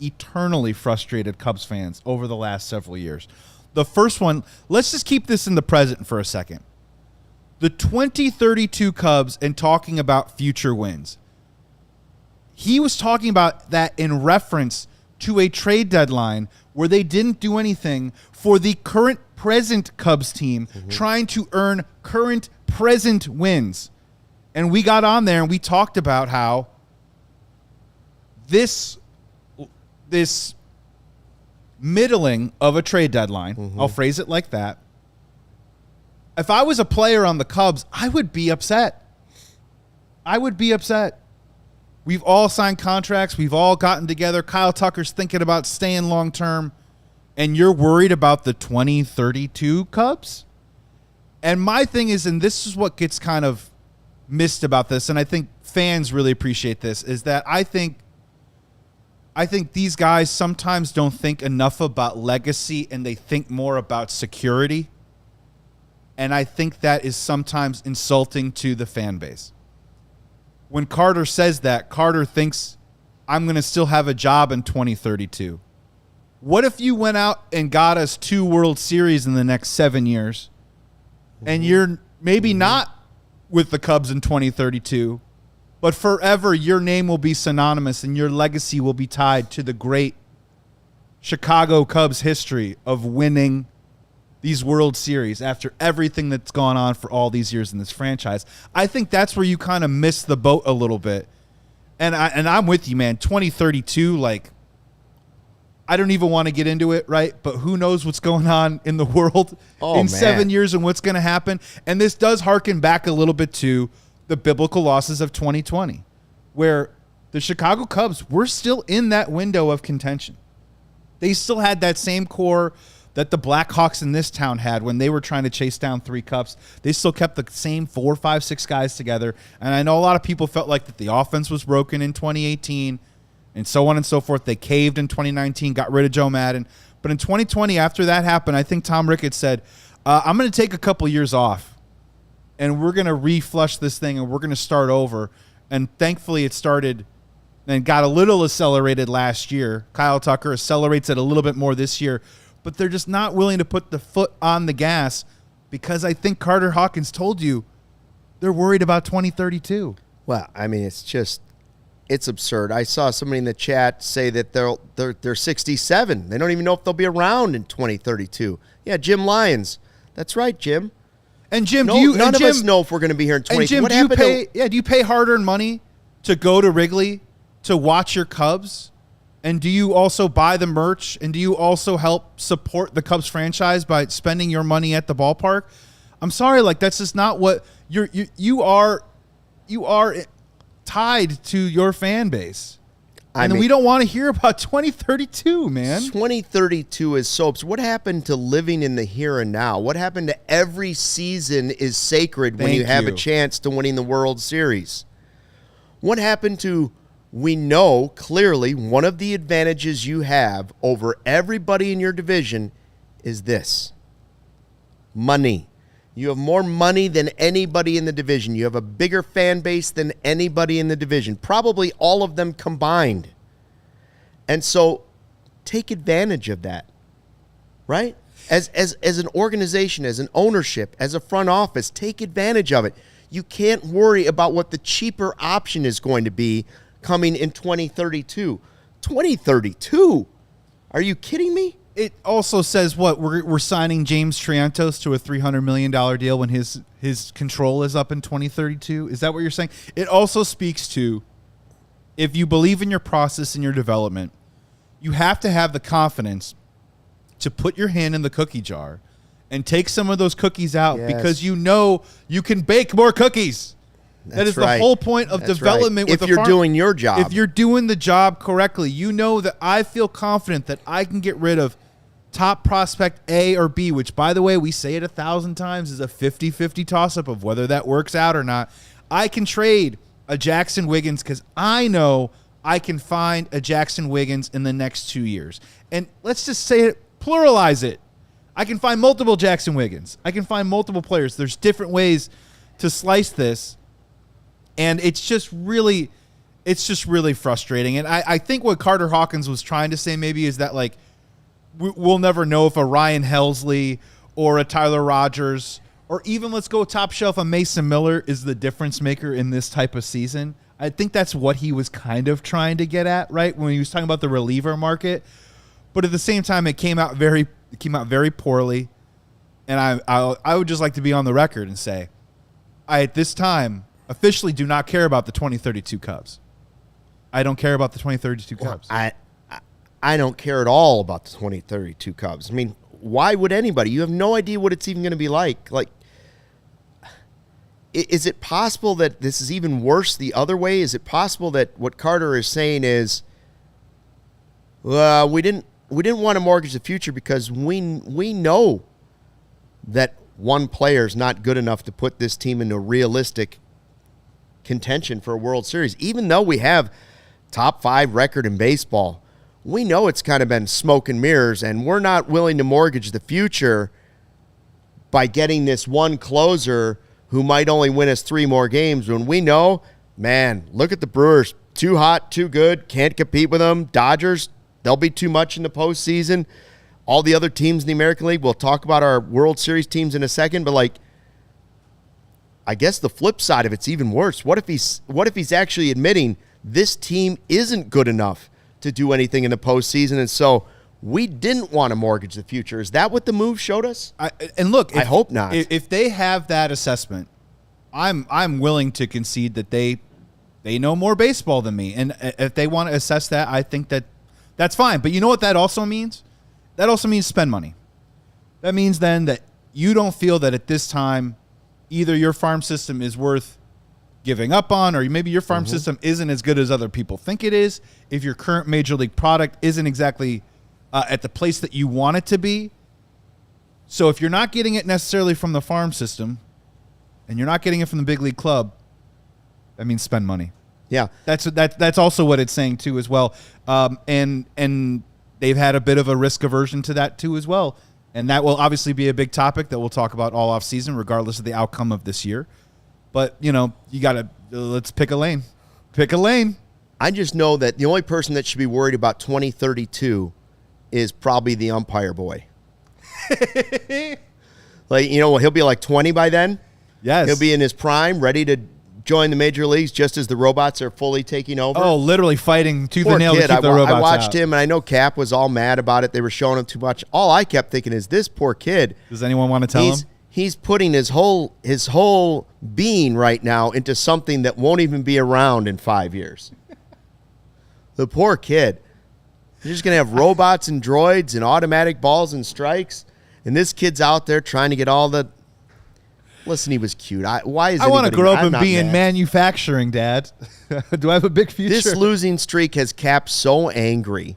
eternally frustrated Cubs fans over the last several years. The first one, let's just keep this in the present for a second. The 2032 Cubs and talking about future wins. He was talking about that in reference to a trade deadline where they didn't do anything for the current present Cubs team trying to earn current present wins. And we got on there and we talked about how this middling of a trade deadline, I'll phrase it like that. If I was a player on the Cubs, I would be upset. We've all signed contracts. We've all gotten together. Kyle Tucker's thinking about staying long-term. And you're worried about the 2032 Cubs? And my thing is, and this is what gets kind of missed about this, and I think fans really appreciate this, is that I think these guys sometimes don't think enough about legacy and they think more about security. And I think that is sometimes insulting to the fan base. When Carter says that, Carter thinks, I'm going to still have a job in 2032. What if you went out and got us 2 World Series in the next 7 years, and you're maybe not with the Cubs in 2032, but forever your name will be synonymous and your legacy will be tied to the great Chicago Cubs history of winning these World Series after everything that's gone on for all these years in this franchise? I think that's where you kind of miss the boat a little bit. And I'm with you, man. 2032, like, I don't even want to get into it, right? But who knows what's going on in the world in 7 years and what's going to happen. And this does harken back a little bit to the biblical losses of 2020, where the Chicago Cubs were still in that window of contention. They still had that same core that the Blackhawks in this town had when they were trying to chase down 3 cups. They still kept the same 4, 5, 6 guys together. And I know a lot of people felt like that the offense was broken in 2018 and so on and so forth. They caved in 2019, got rid of Joe Madden. But in 2020, after that happened, I think Tom Ricketts said, I'm going to take a couple years off, and we're going to reflush this thing, and we're going to start over. And thankfully it started and got a little accelerated last year. Kyle Tucker accelerates it a little bit more this year. But they're just not willing to put the foot on the gas because I think Carter Hawkins told you they're worried about 2032. Well, I mean, it's just It's absurd. I saw somebody in the chat say that they're 67. They don't even know if they'll be around in 2032. Yeah, Jim Lyons. That's right, Jim. And Jim, none of us know if we're going to be here in 20. And Jim, do you pay hard-earned money to go to Wrigley to watch your Cubs? And do you also buy the merch? And do you also help support the Cubs franchise by spending your money at the ballpark? I'm sorry, like that's just not what you are tied to your fan base. And we don't want to hear about 2032, man. 2032 is so absurd. What happened to living in the here and now? What happened to every season is sacred when you have a chance to winning the World Series? What happened to, we know clearly one of the advantages you have over everybody in your division is this: money. You have more money than anybody in the division. You have a bigger fan base than anybody in the division, probably all of them combined. And so take advantage of that, right? As an organization, as an ownership, as a front office, take advantage of it. You can't worry about what the cheaper option is going to be coming in 2032. 2032? Are you kidding me? It also says what we're signing James Triantos to a $300 million deal when his control is up in 2032. Is that what you're saying? It also speaks to, if you believe in your process and your development, you have to have the confidence to put your hand in the cookie jar and take some of those cookies out because you know you can bake more cookies. That is the whole point of development. If you're doing your job. If you're doing the job correctly, you know that I feel confident that I can get rid of top prospect A or B, which, by the way, we say it 1,000 times, is a 50-50 toss-up of whether that works out or not. I can trade a Jackson Wiggins because I know I can find a Jackson Wiggins in the next 2 years. And let's just say it, pluralize it. I can find multiple Jackson Wiggins. I can find multiple players. There's different ways to slice this. And it's just really frustrating. And I think what Carter Hawkins was trying to say maybe is that, like, we'll never know if a Ryan Helsley or a Tyler Rogers or even, let's go top shelf, a Mason Miller is the difference maker in this type of season. I think that's what he was kind of trying to get at, right, when he was talking about the reliever market. But at the same time, it came out very poorly. And I would just like to be on the record and say, I, at this time, officially do not care about the 2032 Cubs. I don't care about the 2032 Cubs. I don't care at all about the 2032 Cubs. I mean, why would anybody? You have no idea what it's even going to be like. Like, is it possible that this is even worse the other way? Is it possible that what Carter is saying is, we didn't want to mortgage the future because we know that one player is not good enough to put this team into realistic contention for a World Series, even though we have top 5 record in baseball. We know it's kind of been smoke and mirrors, and we're not willing to mortgage the future by getting this one closer who might only win us 3 more games when we know, man, look at the Brewers. Too hot, too good, can't compete with them. Dodgers, they'll be too much in the postseason. All the other teams in the American League, we'll talk about our World Series teams in a second, but, like, I guess the flip side of it's even worse. What if he's actually admitting this team isn't good enough to do anything in the postseason, and so we didn't want to mortgage the future? Is that what the move showed us? I hope not. If they have that assessment, I'm willing to concede that they know more baseball than me, and if they want to assess that, I think that's fine. But you know what that also means? That also means spend money. That means then that you don't feel that at this time either your farm system is worth giving up on, or maybe your farm system isn't as good as other people think it is. If your current major league product isn't exactly at the place that you want it to be. So if you're not getting it necessarily from the farm system and you're not getting it from the big league club, that means spend money. Yeah. That's also what it's saying too as well. And they've had a bit of a risk aversion to that too as well. And that will obviously be a big topic that we'll talk about all off season, regardless of the outcome of this year. But, you know, you got to let's pick a lane. Pick a lane. I just know that the only person that should be worried about 2032 is probably the umpire boy. Like, you know, he'll be like 20 by then. Yes. He'll be in his prime, ready to join the major leagues just as the robots are fully taking over. Oh, literally fighting tooth Poor and nail to kid. keep the robots I watched out. him, and I know Cap was all mad about it. They were showing him too much. All I kept thinking is this poor kid. Does anyone want to tell him? He's putting his whole being right now into something that won't even be around in 5 years. The poor kid. You're just going to have robots and droids and automatic balls and strikes, and this kid's out there trying to get all the... Listen, he was cute. Why is I want to grow up I'm and not be in mad. manufacturing, Dad. Do I have a big future? This losing streak has Cap so angry.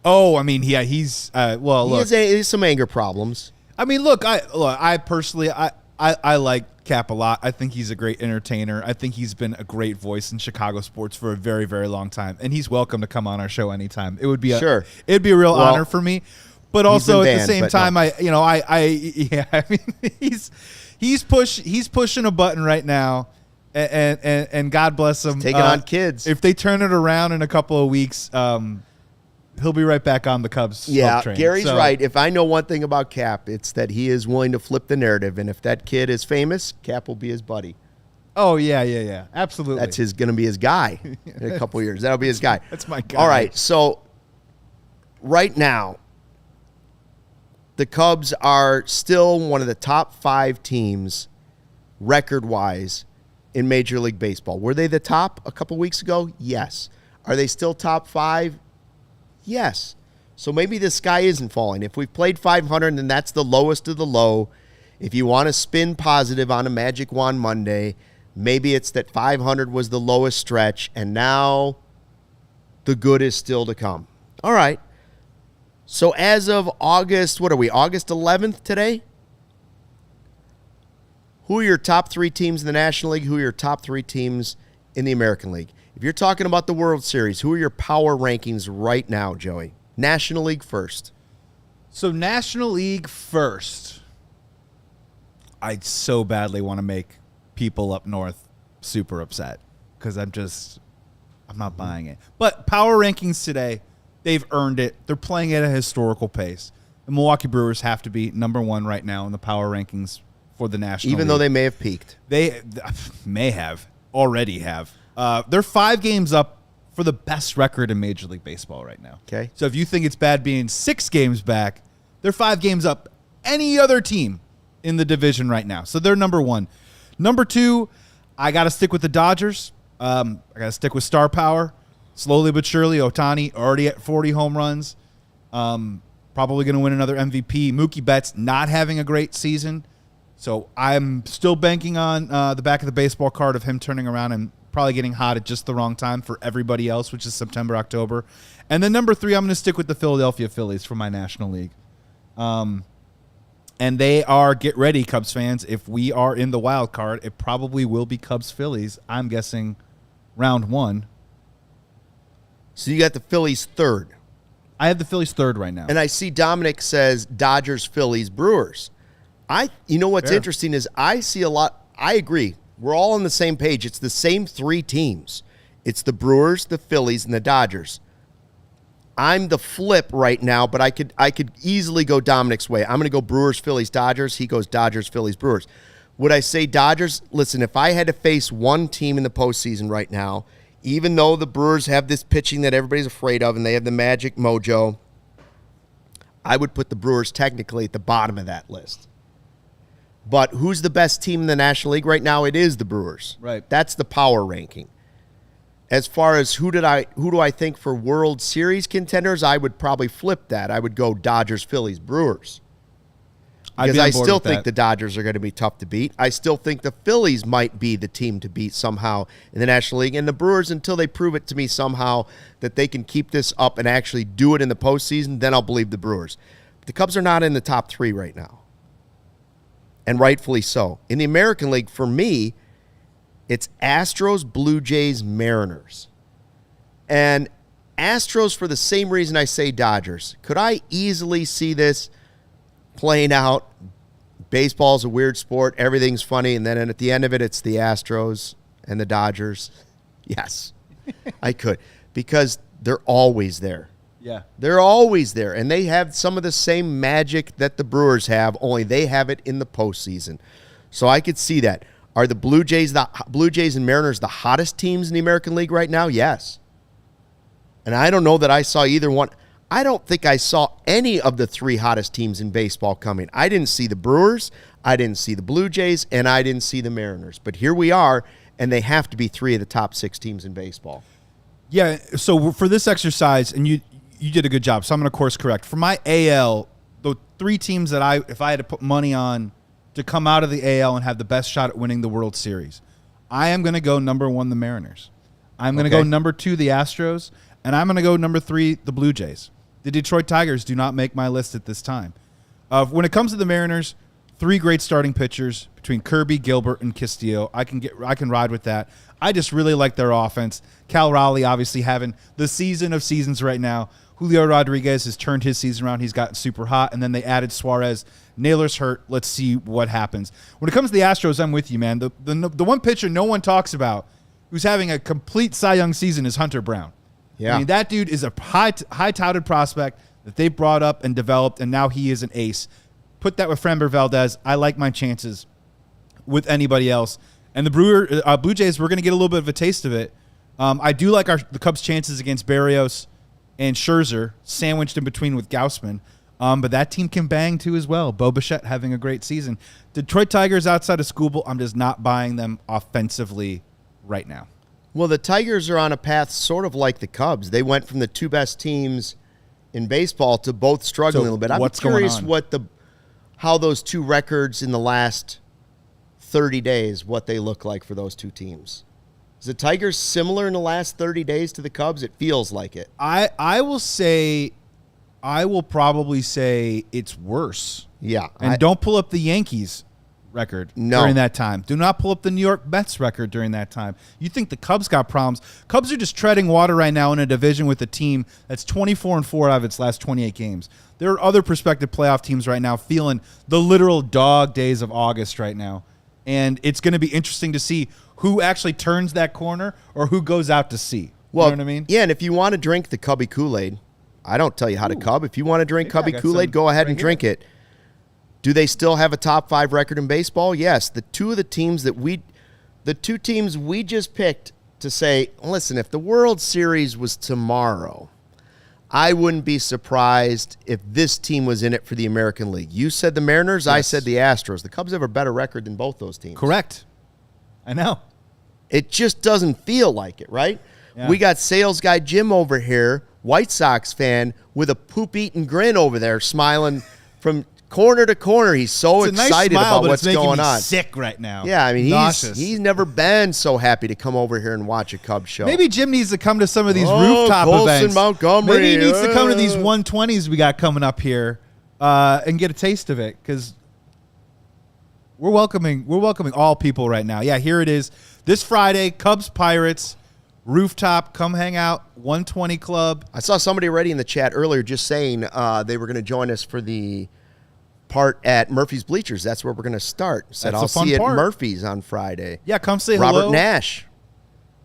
Oh, I mean, yeah, he's well. Look, He has some anger problems. I mean, look. I personally, I like Cap a lot. I think he's a great entertainer. I think he's been a great voice in Chicago sports for a very, very long time, and he's welcome to come on our show anytime. It would be it'd be a real honor for me. But also at the same time, no. I mean, he's pushing a button right now, and God bless him. He's taking on kids. If they turn it around in a couple of weeks, he'll be right back on the Cubs. Yeah, train. Gary's right. If I know one thing about Cap, it's that he is willing to flip the narrative, and if that kid is famous, Cap will be his buddy. Oh yeah, absolutely. That's going to be his guy in a couple of years. That'll be his guy. That's my guy. All right, so right now, the Cubs are still one of the top 5 teams record-wise in Major League Baseball. Were they the top a couple weeks ago? Yes. Are they still top 5? Yes. So maybe the sky isn't falling. If we've played 500, then that's the lowest of the low. If you want to spin positive on a Magic Wand Monday, maybe it's that 500 was the lowest stretch, and now the good is still to come. All right. So as of August 11th today? Who are your top 3 teams in the National League? Who are your top 3 teams in the American League? If you're talking about the World Series, who are your power rankings right now, Joey? National League first. So National League first. I so badly want to make people up north super upset because I'm not buying it. But power rankings today, they've earned it. They're playing at a historical pace. The Milwaukee Brewers have to be number 1 right now in the power rankings for the National League. Even though they may have peaked. They may have, already have. They're 5 games up for the best record in Major League Baseball right now. Okay. So if you think it's bad being 6 games back, they're 5 games up any other team in the division right now. So they're number 1. Number 2, I got to stick with the Dodgers. I got to stick with star power. Slowly but surely, Ohtani already at 40 home runs. Probably going to win another MVP. Mookie Betts not having a great season. So I'm still banking on the back of the baseball card of him turning around and probably getting hot at just the wrong time for everybody else, which is September, October. And then number 3, I'm going to stick with the Philadelphia Phillies for my National League. And they are, get ready, Cubs fans. If we are in the wild card, it probably will be Cubs-Phillies. I'm guessing round 1. So you got the Phillies 3rd. I have the Phillies 3rd right now. And I see Dominic says Dodgers, Phillies, Brewers. You know what's interesting is I see a lot. I agree. We're all on the same page. It's the same 3 teams. It's the Brewers, the Phillies, and the Dodgers. I'm the flip right now, but I could easily go Dominic's way. I'm going to go Brewers, Phillies, Dodgers. He goes Dodgers, Phillies, Brewers. Would I say Dodgers? Listen, if I had to face one team in the postseason right now, even though the Brewers have this pitching that everybody's afraid of and they have the magic mojo, I would put the Brewers technically at the bottom of that list. But who's the best team in the National League right now? It is the Brewers. Right. That's the power ranking. As far as who do I think for World Series contenders, I would probably flip that. I would go Dodgers, Phillies, Brewers. Because I still think the Dodgers are going to be tough to beat. I still think the Phillies might be the team to beat somehow in the National League. And the Brewers, until they prove it to me somehow that they can keep this up and actually do it in the postseason, then I'll believe the Brewers. But the Cubs are not in the top 3 right now. And rightfully so. In the American League, for me, it's Astros, Blue Jays, Mariners. And Astros for the same reason I say Dodgers. Could I easily see this playing out? Baseball's a weird sport. Everything's funny. And then at the end of it, it's the Astros and the Dodgers. Yes, I could. Because they're always there. Yeah. They're always there. And they have some of the same magic that the Brewers have, only they have it in the postseason. So I could see that. Are the Blue Jays and Mariners the hottest teams in the American League right now? Yes. And I don't know that I saw either one. I don't think I saw any of the three hottest teams in baseball coming. I didn't see the Brewers, I didn't see the Blue Jays, and I didn't see the Mariners. But here we are, and they have to be three of the top 6 teams in baseball. Yeah, so for this exercise, and you did a good job, so I'm going to course correct. For my AL, the 3 teams that if I had to put money on to come out of the AL and have the best shot at winning the World Series, I am going to go number 1, the Mariners. I'm going to go number 2, the Astros, and I'm going to go number 3, the Blue Jays. The Detroit Tigers do not make my list at this time. When it comes to the Mariners, 3 great starting pitchers between Kirby, Gilbert, and Castillo. I can ride with that. I just really like their offense. Cal Raleigh obviously having the season of seasons right now. Julio Rodriguez has turned his season around. He's gotten super hot, and then they added Suarez. Naylor's hurt. Let's see what happens. When it comes to the Astros, I'm with you, man. The one pitcher no one talks about who's having a complete Cy Young season is Hunter Brown. Yeah. I mean, that dude is a high-touted prospect that they brought up and developed, and now he is an ace. Put that with Framber Valdez. I like my chances with anybody else. And the Blue Jays, we're going to get a little bit of a taste of it. I do like the Cubs' chances against Barrios and Scherzer, sandwiched in between with Gausman. But that team can bang, too, as well. Bo Bichette having a great season. Detroit Tigers outside of Skubal, I'm just not buying them offensively right now. Well, the Tigers are on a path sort of like the Cubs. They went from the 2 best teams in baseball to both struggling a little bit. I'm curious how those 2 records in the last 30 days, what they look like for those 2 teams. Is the Tigers similar in the last 30 days to the Cubs? It feels like it. I will probably say it's worse. Yeah. And don't pull up the Yankees record during that time. Do not pull up the New York Mets record during that time. You think the Cubs got problems. Cubs are just treading water right now in a division with a team that's 24-4 out of its last 28 games. There are other prospective playoff teams right now feeling the literal dog days of August right now. And it's going to be interesting to see who actually turns that corner or who goes out to sea. Well, you know what I mean? Yeah, and if you want to drink the Cubby Kool-Aid, I don't tell you how to Cub. If you want to drink Cubby Kool-Aid, go ahead and drink it. Do they still have a top 5 record in baseball? Yes. The 2 teams we just picked to say, listen, if the World Series was tomorrow, I wouldn't be surprised if this team was in it for the American League. You said the Mariners, yes. I said the Astros. The Cubs have a better record than both those teams. Correct. I know. It just doesn't feel like it, right? Yeah. We got sales guy Jim over here, White Sox fan, with a poop-eating grin over there, smiling from corner to corner. He's so excited about what's going on. Sick right now. Yeah, I mean, he's never been so happy to come over here and watch a Cubs show. Maybe Jim needs to come to some of these rooftop events. Montgomery. Maybe he needs to come to these 120s we got coming up here and get a taste of it, because we're welcoming all people right now. Yeah, here it is. This Friday, Cubs Pirates rooftop. Come hang out. 120 Club. I saw somebody already in the chat earlier just saying they were going to join us for the part at Murphy's Bleachers. That's where we're going to start. Said I'll see you at Murphy's on Friday. Yeah, come say hello. Robert Nash.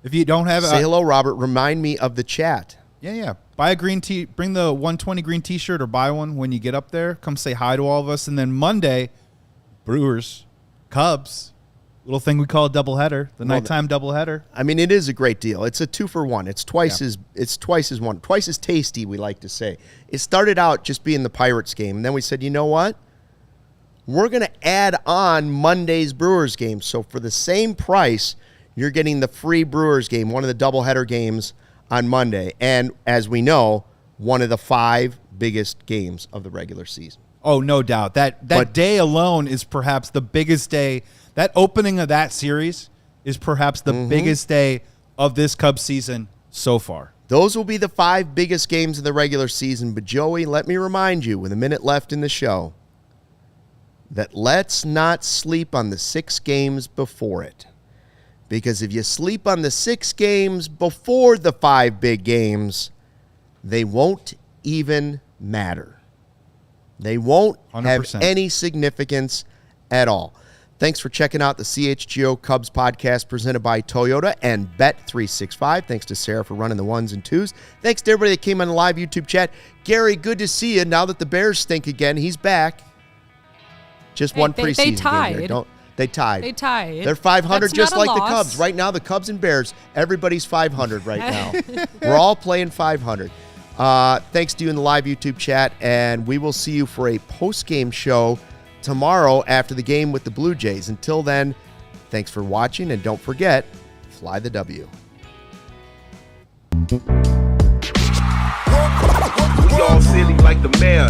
If you don't have say hello, Robert. Remind me of the chat. Yeah. Buy a green tea. Bring the 120 green T-shirt or buy one when you get up there. Come say hi to all of us. And then Monday, Brewers, Cubs. Little thing we call a doubleheader, the nighttime doubleheader. I mean, it is a great deal. It's a 2-for-1. It's twice as tasty, we like to say. It started out just being the Pirates game, and then we said, you know what? We're going to add on Monday's Brewers game. So for the same price, you're getting the free Brewers game, one of the doubleheader games on Monday. And as we know, one of the 5 biggest games of the regular season. Oh, no doubt. That day alone is perhaps the biggest day. That opening of that series is perhaps the biggest day of this Cubs season so far. Those will be the 5 biggest games of the regular season. But, Joey, let me remind you, with a minute left in the show, that let's not sleep on the 6 games before it. Because if you sleep on the 6 games before the 5 big games, they won't even matter. They won't 100%. have any significance at all. Thanks for checking out the CHGO Cubs podcast presented by Toyota and Bet365. Thanks to Sarah for running the 1s and 2s. Thanks to everybody that came on the live YouTube chat. Gary, good to see you. Now that the Bears stink again, he's back. Just one preseason they tied. game there. They tied. They tied. They're 500 That's just not a like the loss. Cubs. Right now, the Cubs and Bears, everybody's 500 right now. We're all playing 500. Thanks to you in the live YouTube chat, and we will see you for a post-game show tomorrow after the game with the Blue Jays. Until then, thanks for watching, and don't forget, fly the W. We all silly like the mayor.